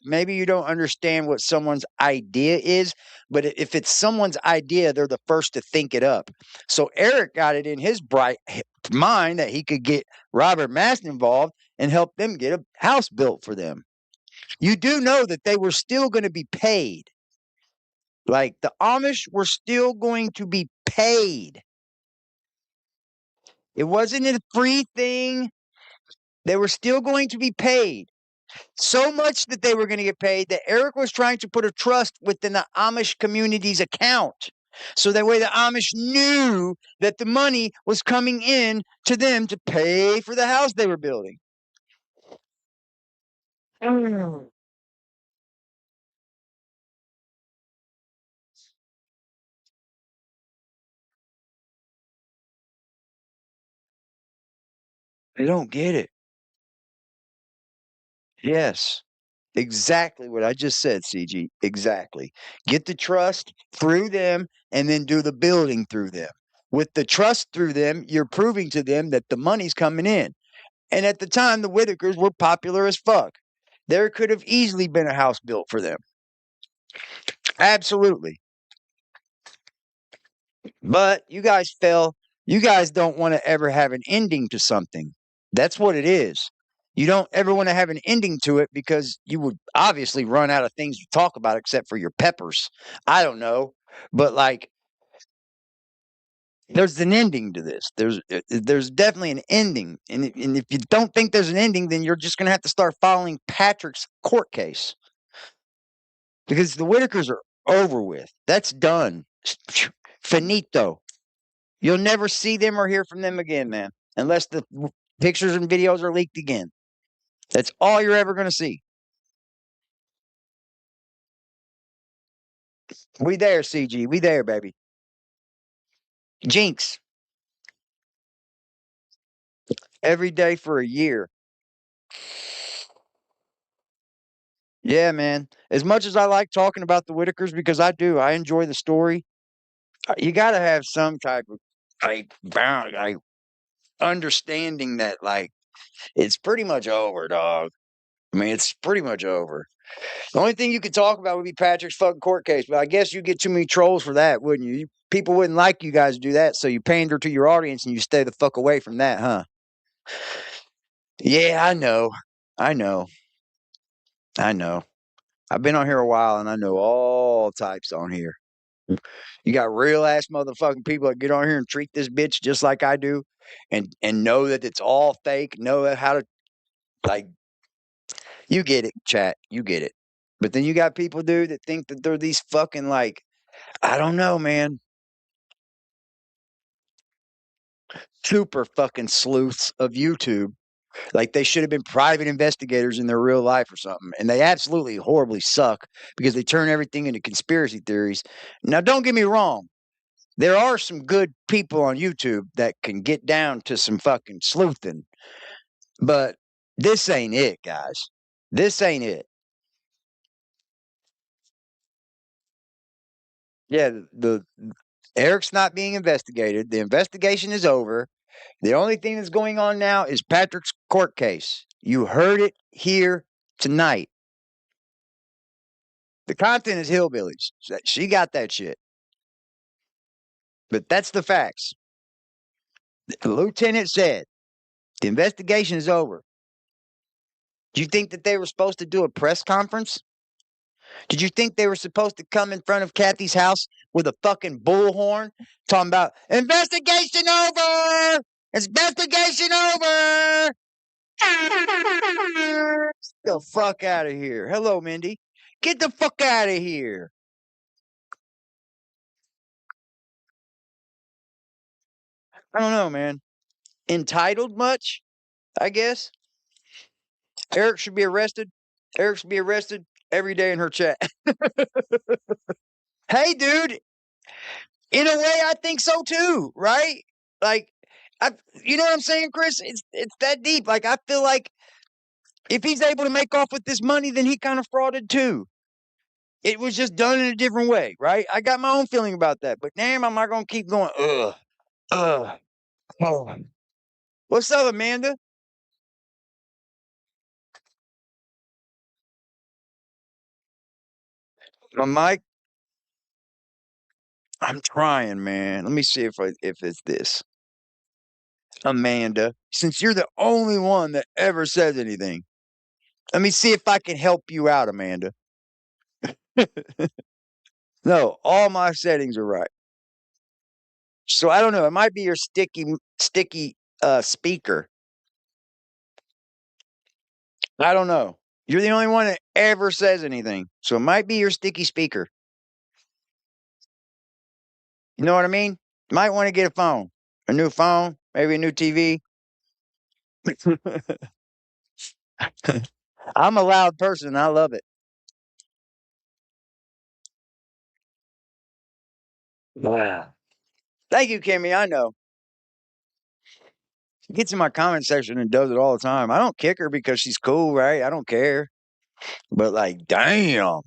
Maybe you don't understand what someone's idea is, but if it's someone's idea, they're the first to think it up. So Eric got it in his bright mind that he could get Robert Maston involved and help them get a house built for them. You do know that they were still going to be paid. Like the Amish were still going to be paid. It wasn't a free thing. They were still going to be paid. So much that they were going to get paid that Eric was trying to put a trust within the Amish community's account. So that way the Amish knew that the money was coming in to them to pay for the house they were building. They don't get it. Yes. Exactly what I just said, CG. Exactly. Get the trust through them and then do the building through them. With the trust through them, you're proving to them that the money's coming in. And at the time, the Whittakers were popular as fuck. There could have easily been a house built for them. Absolutely. But you guys fell. You guys don't want to ever have an ending to something. That's what it is. You don't ever want to have an ending to it because you would obviously run out of things to talk about except for your peppers. I don't know. But like, there's an ending to this. There's definitely an ending. And if you don't think there's an ending, then you're just going to have to start following Patrick's court case. Because the Whittakers are over with. That's done. Finito. You'll never see them or hear from them again, man. Unless the pictures and videos are leaked again. That's all you're ever going to see. We there, CG. We there, baby. Jinx. Every day for a year. Yeah, man. As much as I like talking about the Whittakers, because I do, I enjoy the story. You got to have some type of like understanding that like it's pretty much over, dog. I mean, it's pretty much over. The only thing you could talk about would be Patrick's fucking court case, but I guess you get too many trolls for that, wouldn't you? People wouldn't like you guys to do that, so you pander to your audience and you stay the fuck away from that, huh? Yeah, I know. I know. I know. I've been on here a while and I know all types on here. You got real ass motherfucking people that get on here and treat this bitch just like I do and know that it's all fake, know how to like you get it, chat. You get it. But then you got people, dude, that think that they're these fucking like I don't know, man. Super fucking sleuths of YouTube. Like they should have been private investigators in their real life or something. And they absolutely horribly suck because they turn everything into conspiracy theories. Now, don't get me wrong. There are some good people on YouTube that can get down to some fucking sleuthing. But this ain't it, guys. This ain't it. Yeah, the Eric's not being investigated. The investigation is over. The only thing that's going on now is Patrick's court case. You heard it here tonight. The content is hillbillies. She got that shit. But that's the facts. The lieutenant said the investigation is over. Do you think that they were supposed to do a press conference? Did you think they were supposed to come in front of Kathy's house with a fucking bullhorn talking about investigation over? Investigation over. Get the fuck out of here. Hello, Mindy. Get the fuck out of here. I don't know, man. Entitled much, I guess. Eric should be arrested. Eric should be arrested every day in her chat. Hey, dude. In a way, I think so too, right? Like, you know what I'm saying, Chris? It's that deep. Like, I feel like if he's able to make off with this money, then he kind of frauded too. It was just done in a different way, right? I got my own feeling about that, but damn, I'm not gonna keep going. Ugh. Oh. What's up, Amanda? My mic, I'm trying, man. Let me see if it's this. Amanda, since you're the only one that ever says anything, let me see if I can help you out, Amanda. No, all my settings are right. So I don't know. It might be your sticky speaker. I don't know. You're the only one that ever says anything. So it might be your sticky speaker. You know what I mean? Might want to get a new phone, maybe a new TV. I'm a loud person. I love it. Wow. Thank you, Kimmy. I know. She gets in my comment section and does it all the time. I don't kick her because she's cool, right? I don't care. But like, damn.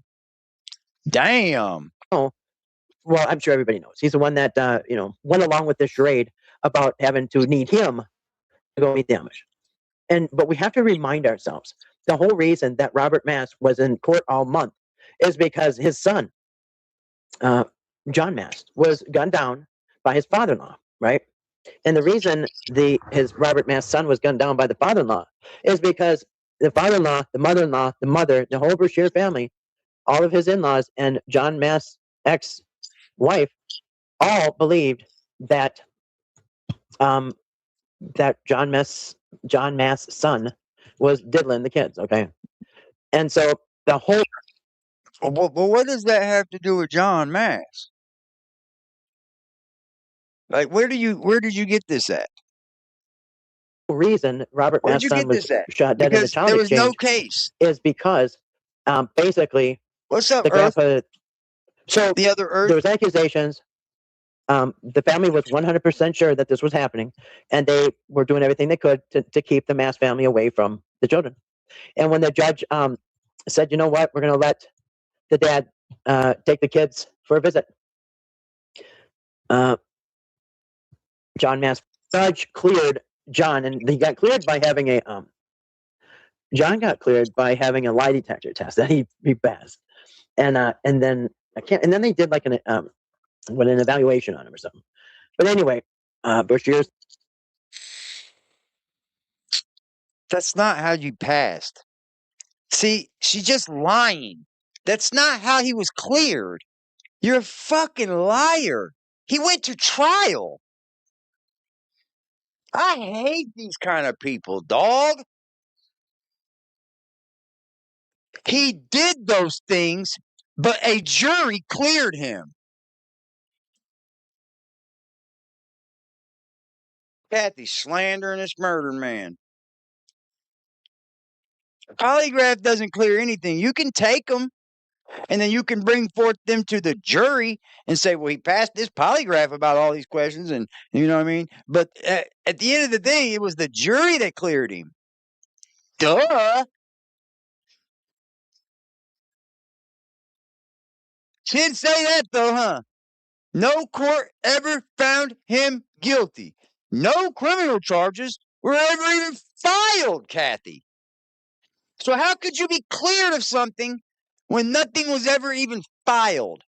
Damn. Oh, well, I'm sure everybody knows. He's the one that, went along with this charade about having to need him to go meet the Amish. But we have to remind ourselves the whole reason that Robert Mass was in court all month is because his son, John Mass, was gunned down by his father-in-law, right? And the reason his Robert Mass son was gunned down by the father-in-law is because the father-in-law, the mother-in-law, the mother, the whole Brashear family, all of his in-laws, and John Mass' ex-wife all believed that that John Mass' son was diddling the kids. Okay, and so the whole Well, what does that have to do with John Mass? Like, where did you get this at? reason Robert Where'd Mass' you son get was this at? shot dead in the Because child there was no exchange case. is because basically What's up, the Earth? grandpa. So The other Earth? there was accusations. The family was 100% sure that this was happening, and they were doing everything they could to keep the Mass family away from the children. And when the judge said, "You know what? We're going to let the dad take the kids for a visit," John Mass judge cleared John, and he got cleared by having a John got cleared by having a lie detector test that he passed, and then and then they did like an evaluation on him or something. But anyway, Brashear's. That's not how you passed. See, she's just lying. That's not how he was cleared. You're a fucking liar. He went to trial. I hate these kind of people, dog. He did those things, but a jury cleared him. Kathy slandering this murdering man. A polygraph doesn't clear anything. You can take them, and then you can bring forth them to the jury and say, well, he passed this polygraph about all these questions, and you know what I mean? But at the end of the day, it was the jury that cleared him. Duh. She didn't say that, though, huh? No court ever found him guilty. No criminal charges were ever even filed, Kathy. So how could you be cleared of something when nothing was ever even filed?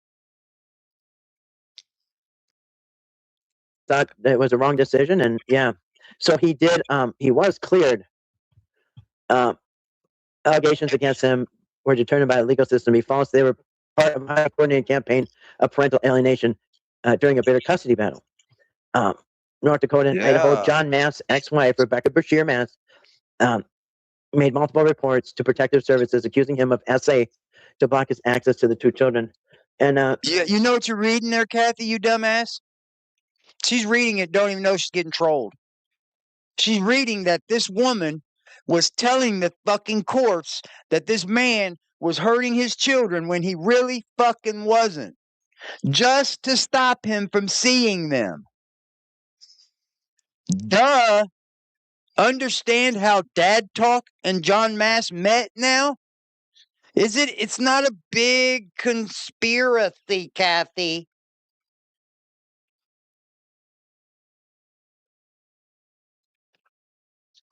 Thought it was a wrong decision, and yeah, so he did. He was cleared. Allegations against him were determined by the legal system to be false. They were part of a highly coordinated campaign of parental alienation during a bitter custody battle. North Dakota and Idaho, John Mass' ex-wife Rebecca Brashear Mass made multiple reports to protective services accusing him of SA to block his access to the two children. And you know what you're reading there, Kathy, you dumbass? She's reading it, don't even know she's getting trolled. She's reading that this woman was telling the fucking courts that this man was hurting his children when he really fucking wasn't, just to stop him from seeing them. Duh. Understand how Dad Talk and John Mass met now? It's not a big conspiracy, Kathy.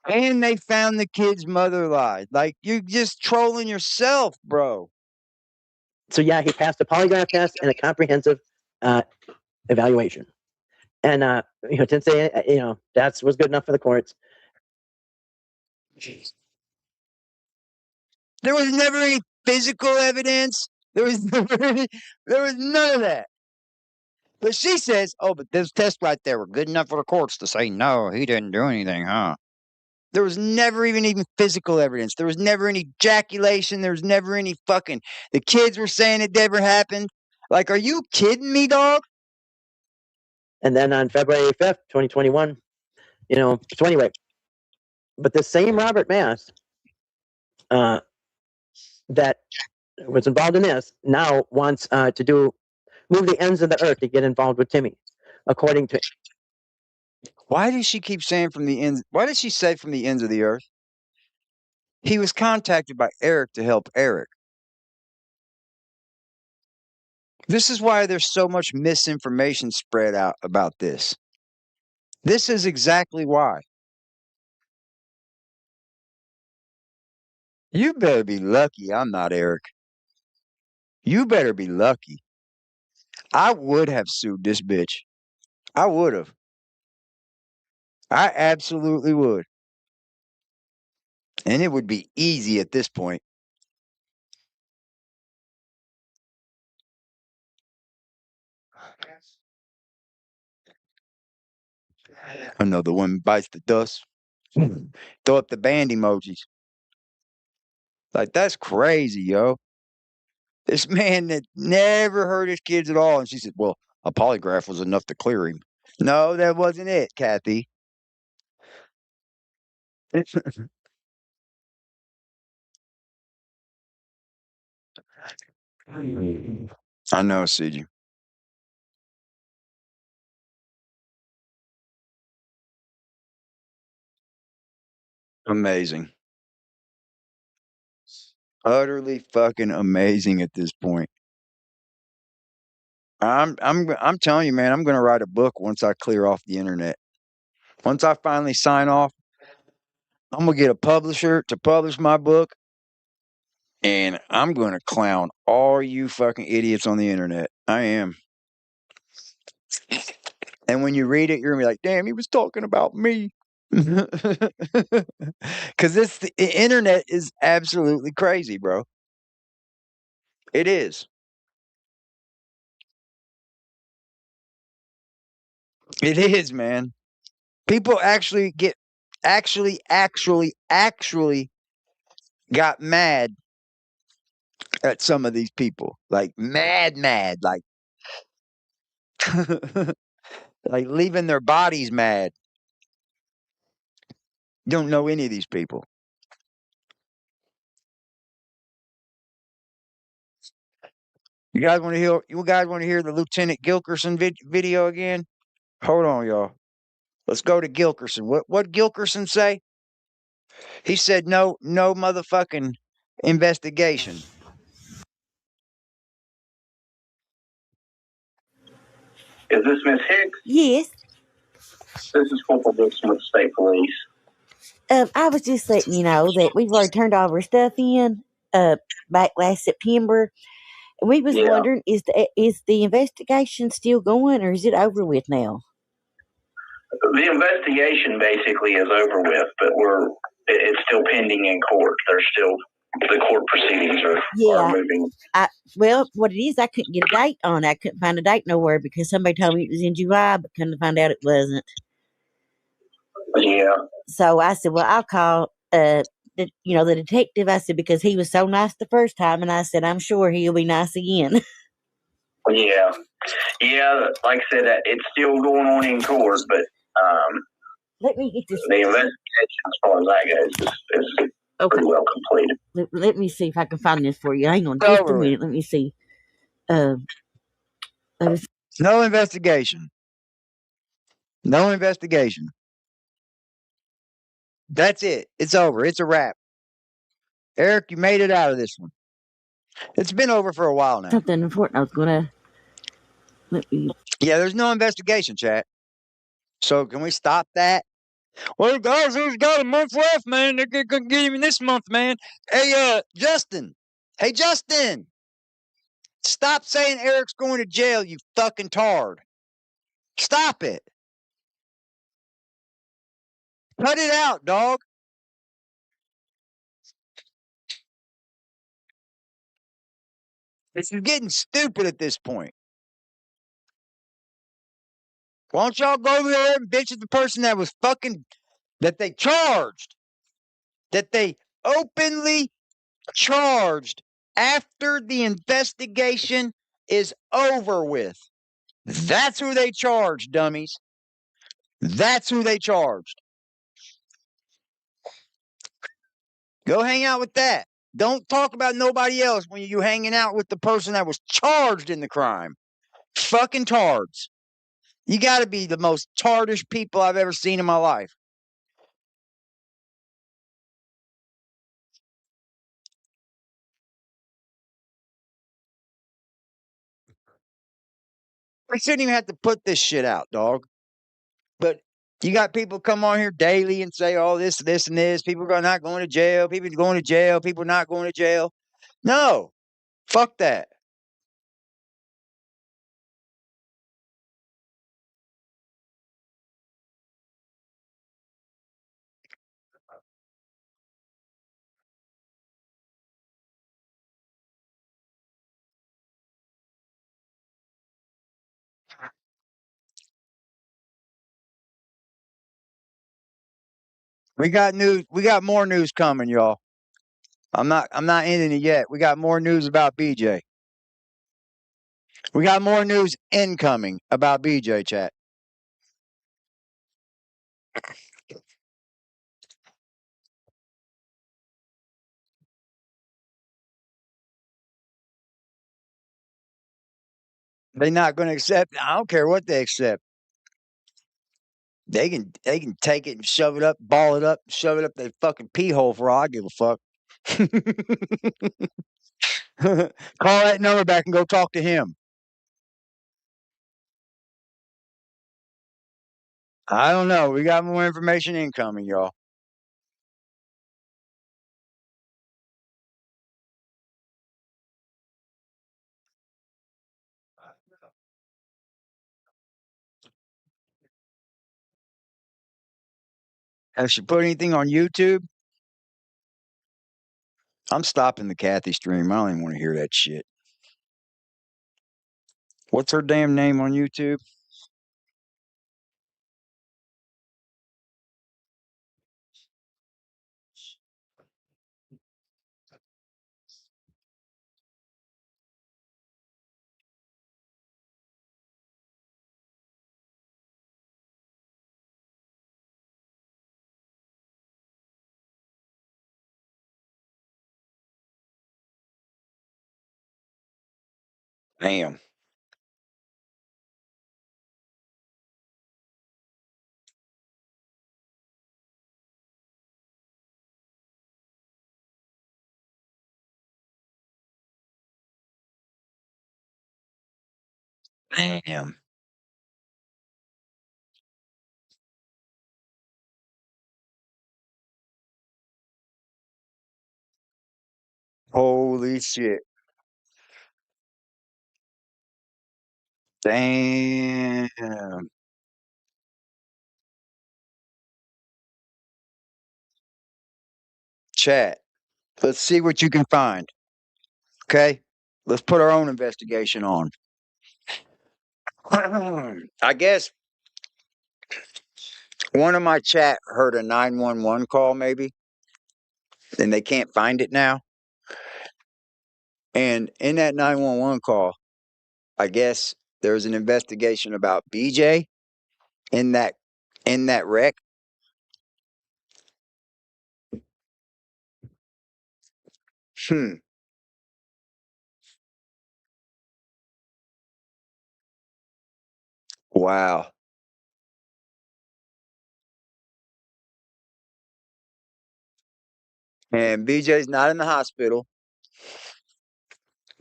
And they found the kid's mother lied. Like, you're just trolling yourself, bro. So yeah, he passed a polygraph test and a comprehensive evaluation. And didn't say that was good enough for the courts. There was never any physical evidence. There was none of that. But she says, "Oh, but those tests right there were good enough for the courts to say no, he didn't do anything, huh?" There was never even physical evidence. There was never any ejaculation. There was never any fucking. The kids were saying it never happened. Like, are you kidding me, dog? And then on February 5th, 2021, so anyway, but the same Robert Mass that was involved in this now wants to move the ends of the earth to get involved with Timmy, according to. Why does she keep saying from the ends? Why does she say from the ends of the earth? He was contacted by Eric to help Eric. This is why there's so much misinformation spread out about this. This is exactly why. You better be lucky I'm not Eric. You better be lucky. I would have sued this bitch. I would have. I absolutely would. And it would be easy at this point. Another one bites the dust. Throw up the band emojis. Like, that's crazy, yo. This man that never hurt his kids at all. And she said, well, a polygraph was enough to clear him. No, that wasn't it, Kathy. I know, CG. Amazing. Utterly fucking amazing at this point. I'm telling you, man, I'm gonna write a book once I clear off the internet. Once I finally sign off, I'm gonna get a publisher to publish my book, and I'm gonna clown all you fucking idiots on the internet. I am. And when you read it, you're gonna be like, damn, he was talking about me. Because the internet is absolutely crazy, bro. It is. It is, man. People actually got mad at some of these people. Like mad, like like leaving their bodies mad. Don't know any of these people. You guys want to hear the Lieutenant Gilkerson video again? Hold on, y'all. Let's go to Gilkerson. What Gilkerson say? He said no motherfucking investigation. Is this Miss Hicks? Yes. This is Corporal Dixon with the State Police. I was just letting you know that we've already turned all of our stuff in back last September. And we was wondering, is the investigation still going, or is it over with now? The investigation basically is over with, but it's still pending in court. The court proceedings are moving. Well, what it is, I couldn't get a date on. I couldn't find a date nowhere because somebody told me it was in July, but couldn't find out it wasn't. Yeah. So I said, well, I'll call the detective. I said, because he was so nice the first time, and I said, I'm sure he'll be nice again. Yeah. Like I said, it's still going on in court, but let me get this. The investigation, as far as that goes, is pretty well completed. Let me see if I can find this for you. Hang on just a minute. Let me see. No investigation. No investigation. That's it. It's over. It's a wrap. Eric, you made it out of this one. It's been over for a while now. Something important I was gonna Yeah, there's no investigation, chat. So can we stop that? Well, guys, he's got a month left, man. They're gonna get him this month, man. Hey, Justin. Hey, Justin. Stop saying Eric's going to jail, you fucking tard. Stop it. Cut it out, dog. This is getting stupid at this point. Why don't y'all go over there and bitch at the person that was fucking, that they charged, that they openly charged after the investigation is over with. That's who they charged, dummies. That's who they charged. Go hang out with that. Don't talk about nobody else when you're hanging out with the person that was charged in the crime. Fucking tards. You got to be the most tardish people I've ever seen in my life. We shouldn't even have to put this shit out, dog. But you got people come on here daily and say, oh, this, and this. People are not going to jail. People are going to jail. People are not going to jail. No. Fuck that. We got news. We got more news coming, y'all. I'm not ending it yet. We got more news about BJ. We got more news incoming about BJ, chat. They're not going to accept. I don't care what they accept. They can take it and shove it up, ball it up, shove it up their fucking pee hole for all I give a fuck. Call that number back and go talk to him. I don't know. We got more information incoming, y'all. Has she put anything on YouTube? I'm stopping the Kathy stream. I don't even want to hear that shit. What's her damn name on YouTube? Damn. Damn. Holy shit. Damn. Chat. Let's see what you can find. Okay? Let's put our own investigation on. I guess one of my chat heard a 911 call, maybe, and they can't find it now. And in that 911 call, I guess there's an investigation about BJ in that wreck. Wow. And BJ's not in the hospital.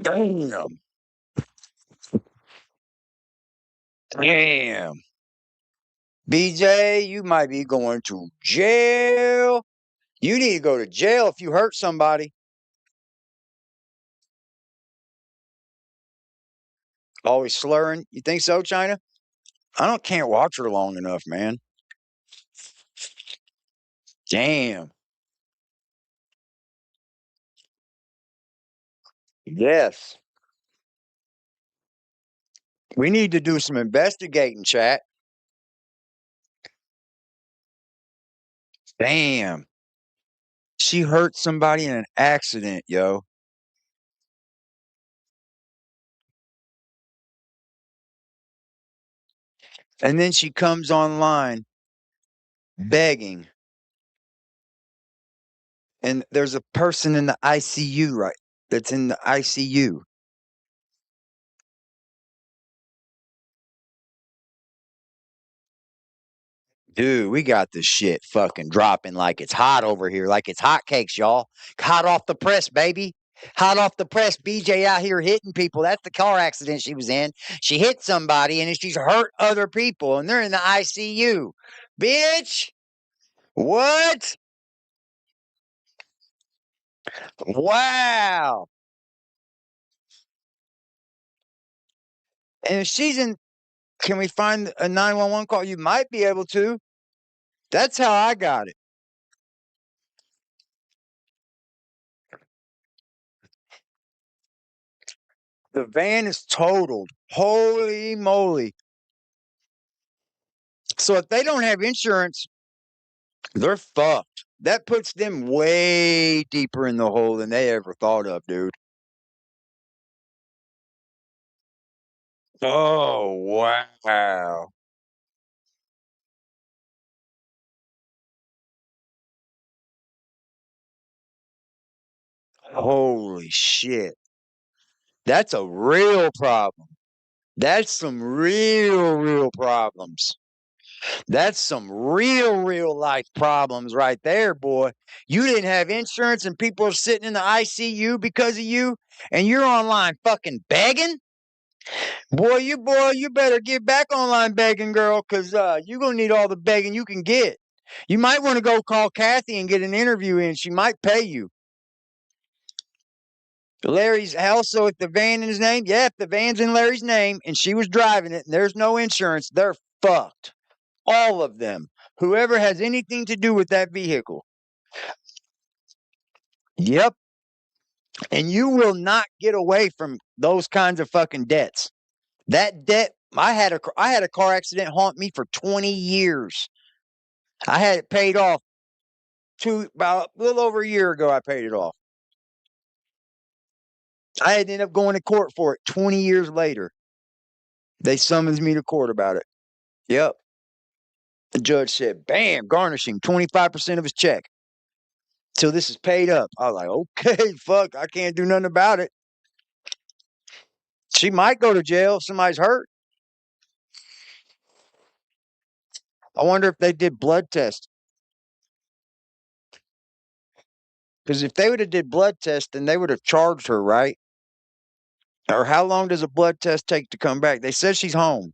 Damn. Damn. BJ, you might be going to jail. You need to go to jail if you hurt somebody. Always slurring. You think so, China? Can't watch her long enough, man. Damn. Yes. We need to do some investigating, chat. Damn. She hurt somebody in an accident, yo. And then she comes online begging. And there's a person in the ICU, right? That's in the ICU. Dude, we got this shit fucking dropping like it's hot over here, like it's hotcakes, y'all. Hot off the press, baby. Hot off the press. BJ out here hitting people. That's the car accident she was in. She hit somebody and she's hurt other people, and they're in the ICU. Bitch. What? Wow. And if she's in, can we find a 911 call? You might be able to. That's how I got it. The van is totaled. Holy moly. So if they don't have insurance, they're fucked. That puts them way deeper in the hole than they ever thought of, dude. Oh, wow. Holy shit. That's a real problem. That's some real problems. That's some real life problems right there, boy. You didn't have insurance and people are sitting in the ICU because of you, and you're online fucking begging? Boy, you better get back online begging, girl, because you're going to need all the begging you can get. You might want to go call Kathy and get an interview in. She might pay you. Larry's also, if the van in his name, yeah, if the van's in Larry's name and she was driving it and there's no insurance, they're fucked. All of them. Whoever has anything to do with that vehicle. Yep. And you will not get away from those kinds of fucking debts. That debt, I had a car accident haunt me for 20 years. I had it paid off about a little over a year ago. I paid it off. I had to end up going to court for it 20 years later. They summons me to court about it. Yep. The judge said, bam, garnishing 25% of his check. Till this is paid up. I was like, okay, fuck, I can't do nothing about it. She might go to jail if somebody's hurt. I wonder if they did blood tests. Because if they would have did blood tests, then they would have charged her, right? Or how long does a blood test take to come back? They said she's home.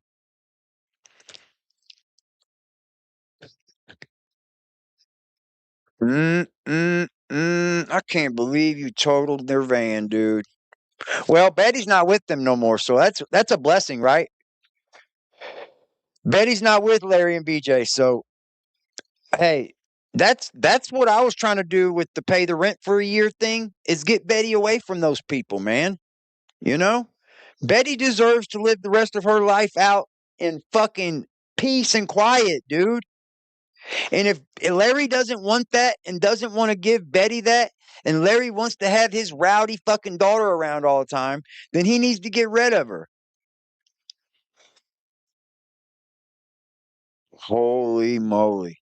I can't believe you totaled their van, dude. Well, Betty's not with them no more, so that's a blessing, right? Betty's not with Larry and BJ, so hey, that's what I was trying to do with the pay the rent for a year thing, is get Betty away from those people, man. You know? Betty deserves to live the rest of her life out in fucking peace and quiet, dude. And if Larry doesn't want that and doesn't want to give Betty that, and Larry wants to have his rowdy fucking daughter around all the time, then he needs to get rid of her. Holy moly.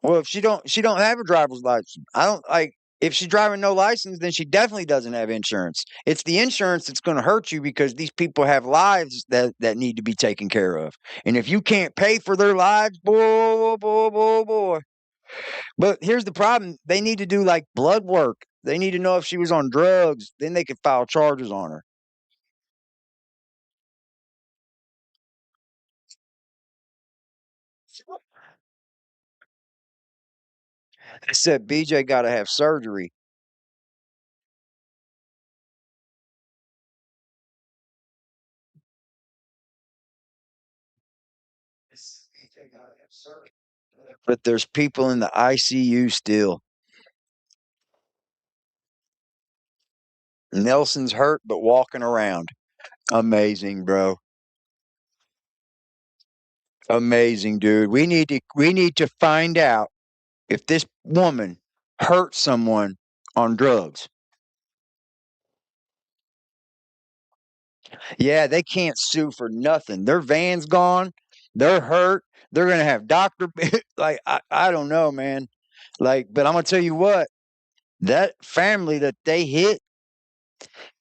Well, if she don't have a driver's license. I don't like if she's driving no license, then she definitely doesn't have insurance. It's the insurance that's going to hurt you because these people have lives that need to be taken care of. And if you can't pay for their lives, boy. But here's the problem. They need to do like blood work. They need to know if she was on drugs. Then they could file charges on her. They said BJ got to have surgery. But there's people in the ICU still. Nelson's hurt, but walking around. Amazing, bro. Amazing, dude. We need to find out if this woman hurt someone on drugs. Yeah, they can't sue for nothing. Their van's gone. They're hurt. They're gonna have doctor like I don't know, man. Like, but I'm gonna tell you what, that family that they hit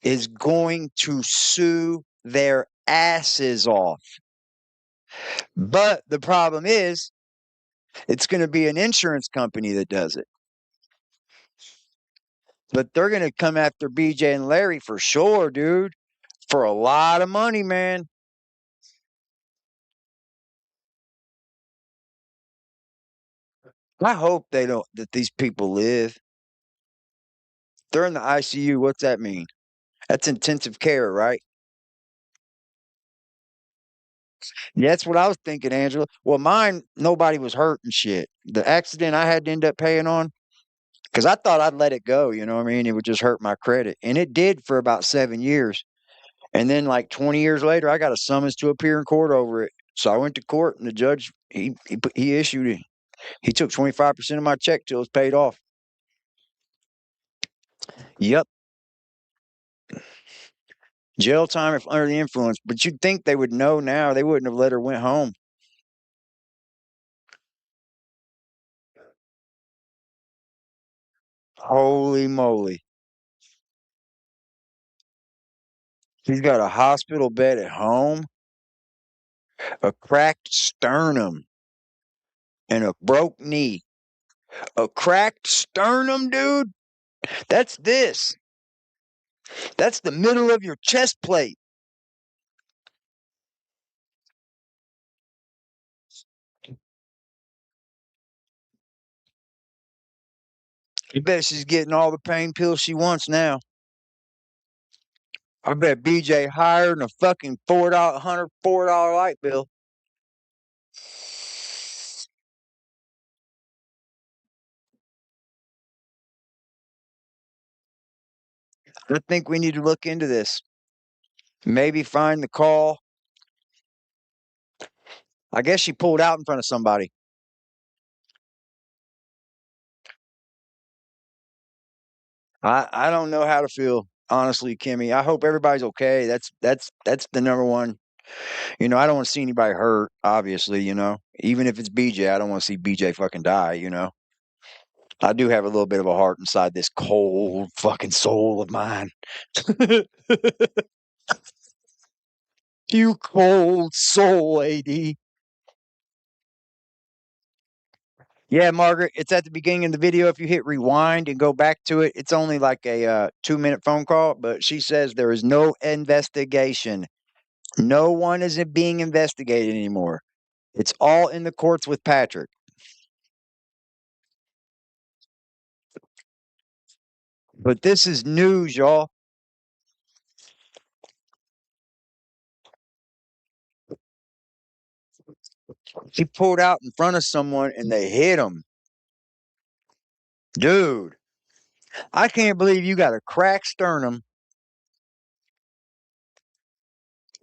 is going to sue their asses off. But the problem is, it's going to be an insurance company that does it. But they're going to come after BJ and Larry for sure, dude, for a lot of money, man. I hope they don't, that these people live. They're in the ICU. What's that mean? That's intensive care, right? Yeah, that's what I was thinking, Angela. Well, mine, nobody was hurt and shit. The accident I had to end up paying on, because I thought I'd let it go. You know what I mean? It would just hurt my credit. And it did for about 7 years. And then, like 20 years later, I got a summons to appear in court over it. So I went to court, and the judge, he issued it. He took 25% of my check till it's paid off. Yep. Jail time if under the influence. But you'd think they would know now. They wouldn't have let her went home. Holy moly. She's got a hospital bed at home, a cracked sternum, and a broke knee. A cracked sternum, dude? That's this. That's the middle of your chest plate. I bet she's getting all the pain pills she wants now. I bet BJ higher than a fucking $4 light bill. I think we need to look into this. Maybe find the call. I guess she pulled out in front of somebody. I don't know how to feel, honestly, Kimmy. I hope everybody's okay. That's the number one. I don't want to see anybody hurt, obviously, Even if it's BJ, I don't want to see BJ fucking die. I do have a little bit of a heart inside this cold fucking soul of mine. You cold soul, AD. Yeah, Margaret, it's at the beginning of the video. If you hit rewind and go back to it, it's only like a 2-minute phone call, but she says there is no investigation. No one is being investigated anymore. It's all in the courts with Patrick. But this is news, y'all. He pulled out in front of someone and they hit him. Dude, I can't believe you got a cracked sternum,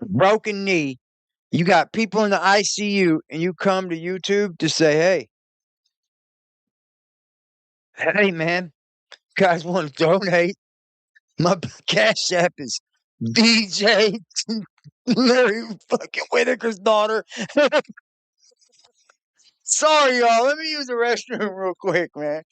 broken knee. You got people in the ICU and you come to YouTube to say, hey, man, guys want to donate? My cash app is BJ Larry fucking Whittaker's daughter. Sorry, y'all. Let me use the restroom real quick, man.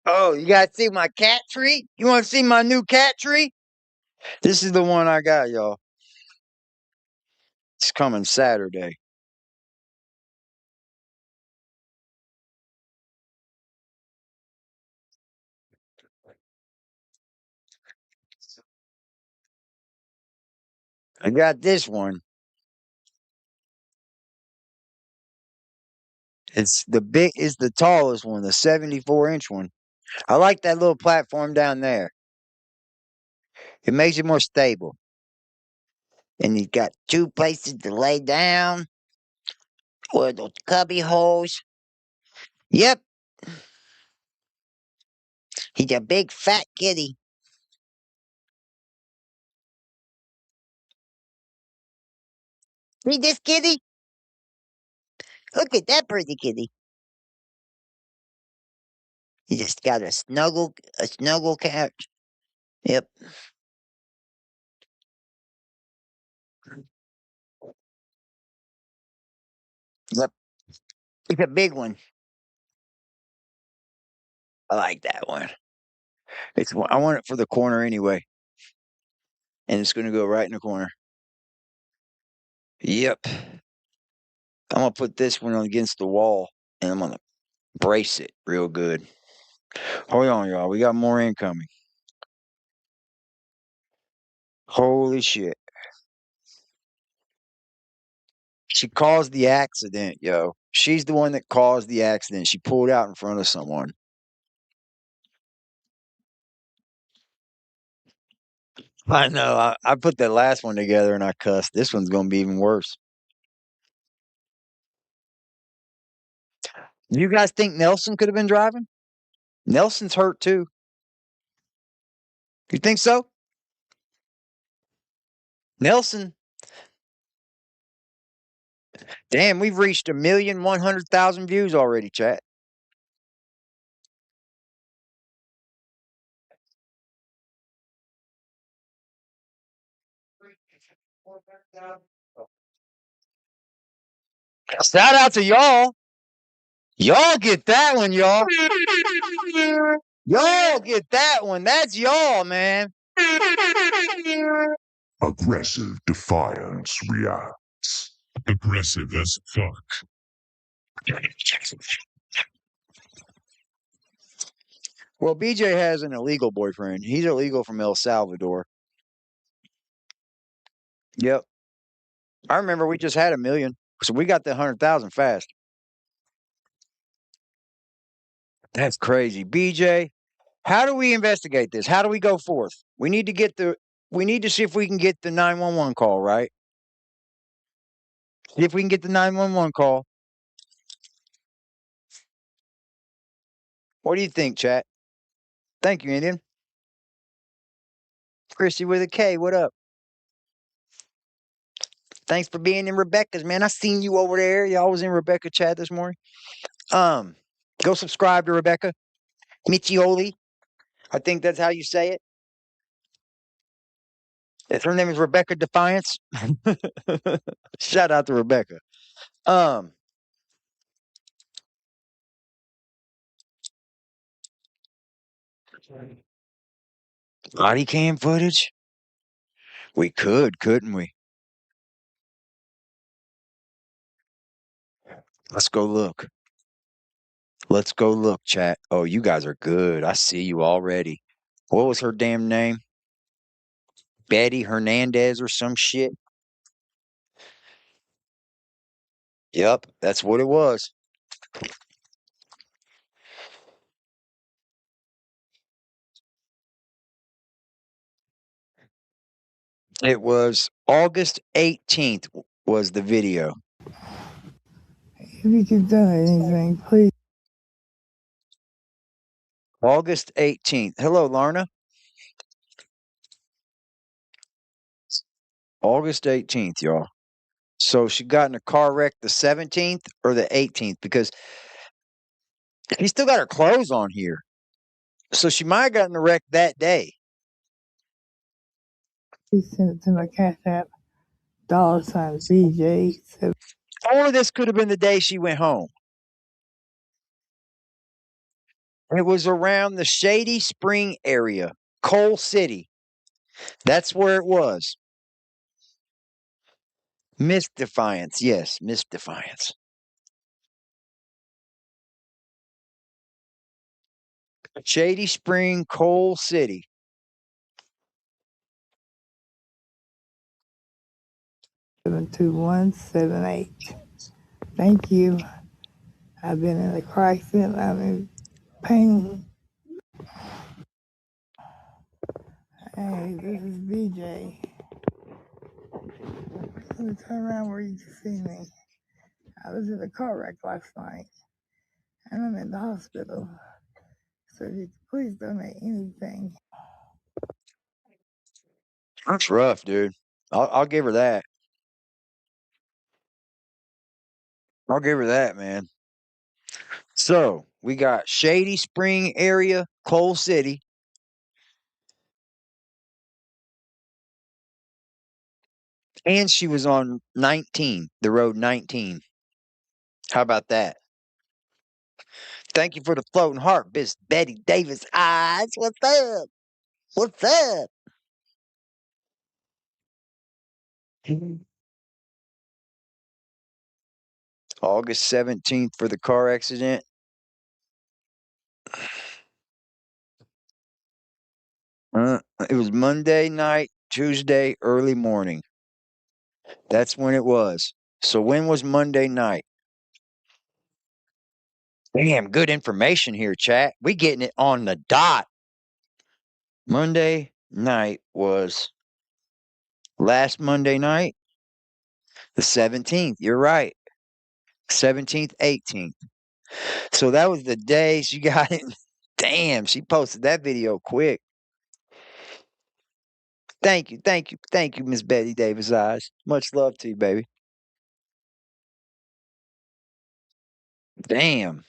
Oh, you guys see my cat tree? You want to see my new cat tree? This is the one I got, y'all. It's coming Saturday. I got this one. It's the tallest one, the 74-inch one. I like that little platform down there. It makes it more stable. And you got 2 places to lay down with those cubby holes. Yep, he's a big fat kitty. See this kitty? Look at that pretty kitty. He just got a snuggle couch. Yep. Yep. It's a big one. I like that one. I want it for the corner anyway. And it's gonna go right in the corner. Yep. I'm gonna put this one against the wall and I'm gonna brace it real good. Hold on, y'all. We got more incoming. Holy shit. She caused the accident, yo. She's the one that caused the accident. She pulled out in front of someone. I know. I put that last one together and I cussed. This one's gonna be even worse. Do you guys think Nelson could have been driving? Nelson's hurt too. You think so? Nelson. Damn, we've reached 1,100,000 views already, chat. Shout out to y'all. Y'all get that one, y'all. Y'all get that one. That's y'all, man. Aggressive defiance reacts. Aggressive as fuck. Well, BJ has an illegal boyfriend. He's illegal from El Salvador. Yep. I remember we just had 1 million. So we got the 100,000 fast. That's crazy. BJ, how do we investigate this? How do we go forth? We need to see if we can get the 911 call, right? See if we can get the 911 call. What do you think, chat? Thank you, Indian. Chrissy with a K, what up? Thanks for being in Rebecca's, man. I seen you over there. Y'all was in Rebecca chat this morning. Go subscribe to Rebecca. Michioli. I think that's how you say it. Her name is Rebecca Defiance. Shout out to Rebecca. Body cam footage? We could, couldn't we? Let's go look. Let's go look, chat. Oh, you guys are good. I see you already. What was her damn name? Betty Hernandez or some shit? Yep, that's what it was. It was August 18th was the video. If you could do anything, please. August 18th. Hello, Larna. August 18th, y'all. So she got in a car wreck the 17th or the 18th because she still got her clothes on here. So she might have gotten in a wreck that day. Please send it to my Cash App, $BJ. Or this could have been the day she went home. It was around the Shady Spring area, Coal City. That's where it was. Miss Defiance. Yes, Miss Defiance. Shady Spring, Coal City. 72178. Thank you. I've been in a car accident. I'm in pain. Hey, this is BJ. Let me turn around where you can see me. I was in a car wreck last night, and I'm in the hospital. So if you could please donate anything. That's rough, dude. I'll give her that. I'll give her that, man. So we got Shady Spring area, Coal City. And she was on 19, the road 19. How about that? Thank you for the floating heart, Miss Betty Davis eyes. What's up? What's up? August 17th for the car accident. It was Monday night, Tuesday, early morning. That's when it was. So when was Monday night? Damn, good information here, chat. We getting it on the dot. Monday night was last Monday night, the 17th. You're right. 17th, 18th. So that was the day she got it. Damn, she posted that video quick. Thank you, Miss Betty Davis eyes. Much love to you, baby. Damn.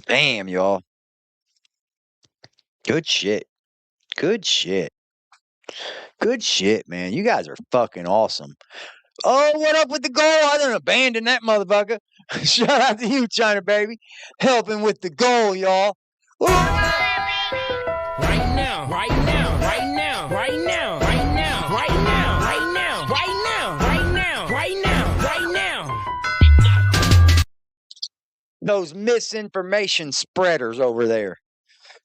Damn, y'all. Good shit. Good shit. Good shit, man. You guys are fucking awesome. Oh, what up with the goal? I done abandoned that motherfucker. Shout out to you, China baby. Helping with the goal, y'all. Ooh. Right now, right now, right now, right now, right now, right now, right now, right now, right now, right now, right now. Those misinformation spreaders over there.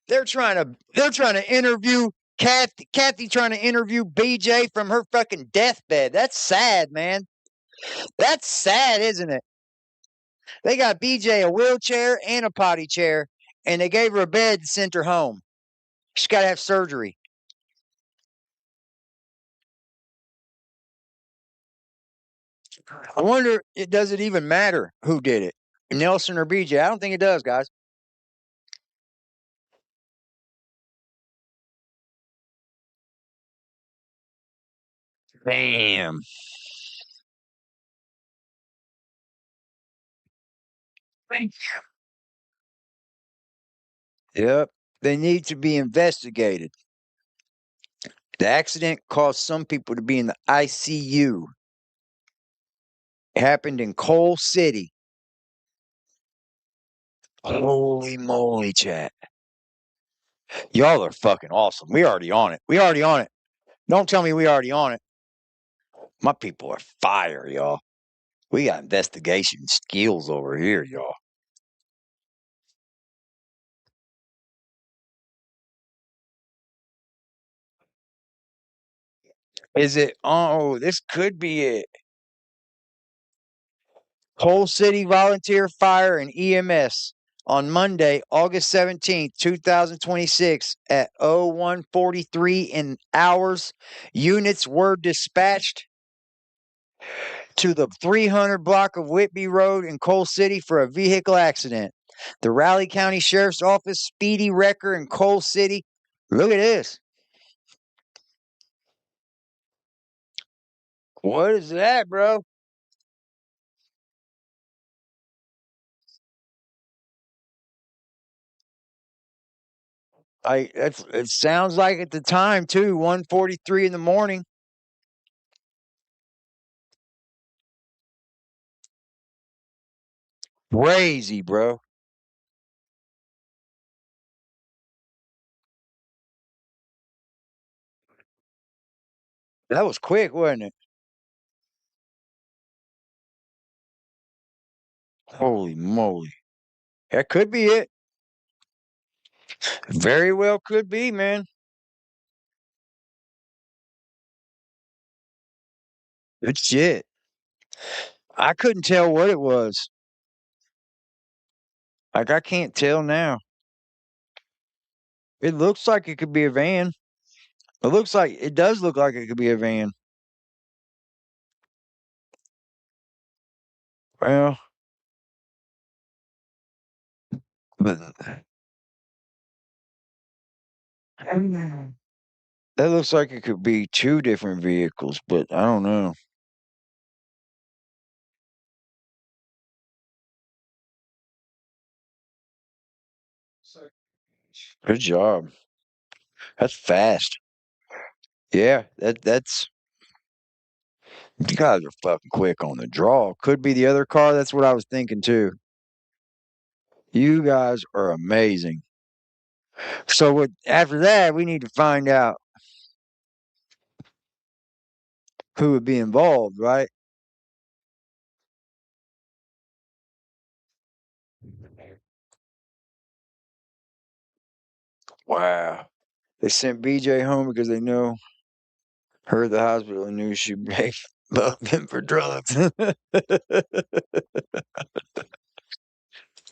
They're trying to interview Kathy trying to interview BJ from her fucking deathbed. That's sad, man. That's sad, isn't it? They got BJ a wheelchair and a potty chair, and they gave her a bed and sent her home. She's got to have surgery. I wonder, does it even matter who did it? Nelson or BJ? I don't think it does, guys. Damn. Yep. They need to be investigated. The accident caused some people to be in the ICU. It happened in Coal City. Holy moly, chat. Y'all are fucking awesome. We already on it. We already on it. Don't tell me we already on it. My people are fire, y'all. We got investigation skills over here, y'all. Is it? Oh, this could be it. Coal City Volunteer Fire and EMS on Monday, August 17th, 2026 at 01:43 in hours. Units were dispatched to the 300 block of Whitby Road in Coal City for a vehicle accident. The Raleigh County Sheriff's Office speedy wrecker in Coal City. Look at this. What is that, bro? It sounds like at the time too, 1:43 in the morning. Crazy, bro. That was quick, wasn't it? Holy moly. That could be it. Very well could be, man. It's shit. I couldn't tell what it was. Like, I can't tell now. It looks like it could be a van. It does look like it could be a van. Well, but that looks like it could be two different vehicles, but I don't know. Good job. That's fast. Yeah, that's you guys are fucking quick on the draw. Could be the other car. That's what I was thinking too. You guys are amazing. So after that, we need to find out who would be involved, right? Wow. They sent BJ home because they know her at the hospital and knew she loved him for drugs.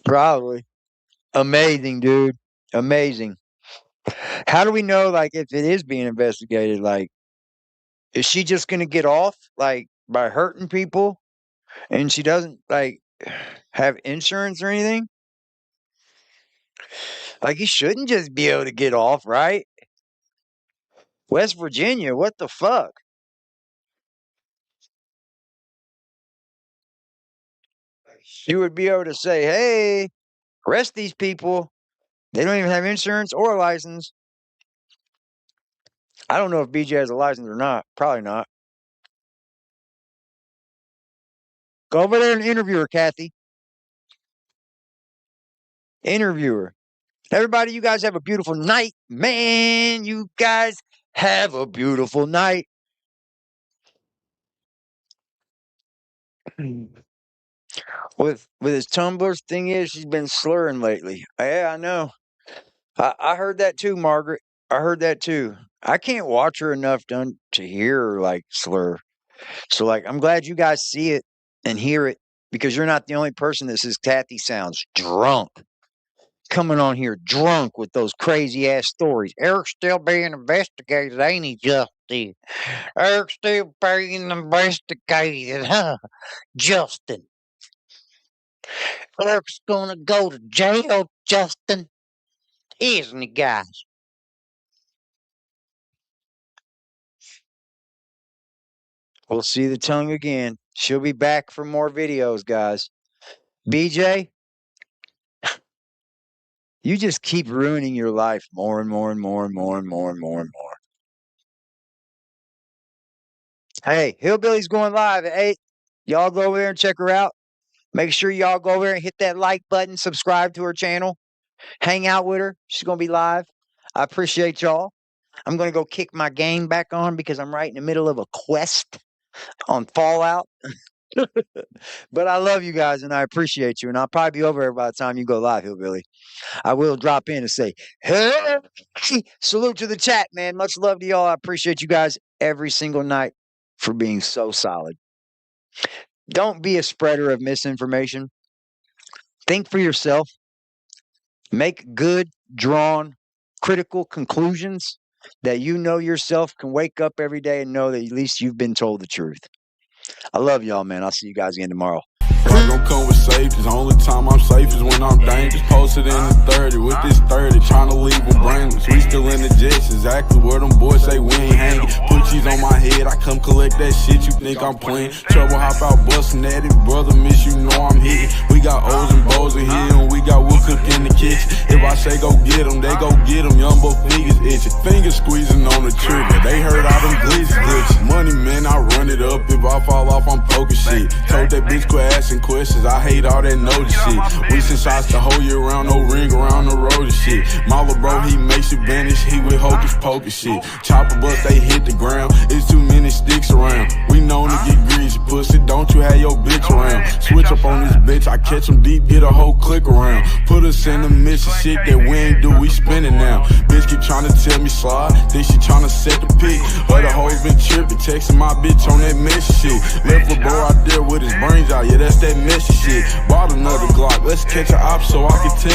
Probably. Amazing, dude. Amazing. How do we know, like, if it is being investigated? Like, is she just going to get off, like, by hurting people and she doesn't, like, have insurance or anything? Like, he shouldn't just be able to get off, right? West Virginia, what the fuck? She would be able to say, hey, arrest these people. They don't even have insurance or a license. I don't know if BJ has a license or not. Probably not. Go over there and interview her, Kathy. Interview her. Everybody, you guys have a beautiful night. Man, you guys have a beautiful night. With his tumblers, thing is, she's been slurring lately. Yeah, I know. I heard that too, Margaret. I heard that too. I can't watch her enough to hear her like slur. So like, I'm glad you guys see it and hear it because you're not the only person that says Kathy sounds drunk. Coming on here drunk with those crazy ass stories. Eric's still being investigated, ain't he, Justin? Eric's still being investigated, huh, Justin? Eric's gonna go to jail, Justin, isn't he, guys? We'll see the tongue again. She'll be back for more videos, guys. BJ, you just keep ruining your life more and more and more and more and more and more and more. Hey, Hillbilly's going live at 8. Y'all go over there and check her out. Make sure y'all go over there and hit that like button, subscribe to her channel, hang out with her. She's going to be live. I appreciate y'all. I'm going to go kick my game back on because I'm right in the middle of a quest on Fallout. But I love you guys and I appreciate you. And I'll probably be over there by the time you go live, Hillbilly. I will drop in and say, hey, salute to the chat, man. Much love to y'all. I appreciate you guys every single night for being so solid. Don't be a spreader of misinformation. Think for yourself. Make good, drawn, critical conclusions that you know yourself can wake up every day and know that at least you've been told the truth. I love y'all, man. I'll see you guys again tomorrow. not gon' come with safety. The only time I'm safe is when I'm dangerous. Posted in the 30 with this 30, tryna leave them brainless. We still in the jets, exactly where them boys say we ain't hanging. Put cheese on my head, I come collect that shit, you think I'm playing. Trouble hop out bustin' at it, brother miss you know I'm hitting. We got O's and Bo's in here and we got wood cook in the kitchen. If I say go get them, they go get them. Young boy fingers itching, fingers squeezing on the trigger. They heard all them glitches. Money man, I run it up. If I fall off, I'm poking shit. Told that bitch quit asking questions. I hate all that notice shit. We send shots the whole year round, no ring around the road and shit. My little bro, he makes it vanish. He with hocus pocus shit. Chopper bust, they hit the ground. It's too many sticks around. We known to get greasy, pussy. Don't you have your bitch around? Switch up on this bitch. I catch him deep, get a whole click around. Put us in the midst of shit that we ain't do. We spinning now. Bitch keep tryna tell me slide. Think she tryna set the pick. Other hoes been tripping, texting my bitch on that messy shit. Left a bro out there with his brains out. Yeah, that's that messy shit. Bought another Glock. Let's catch a op so I can test.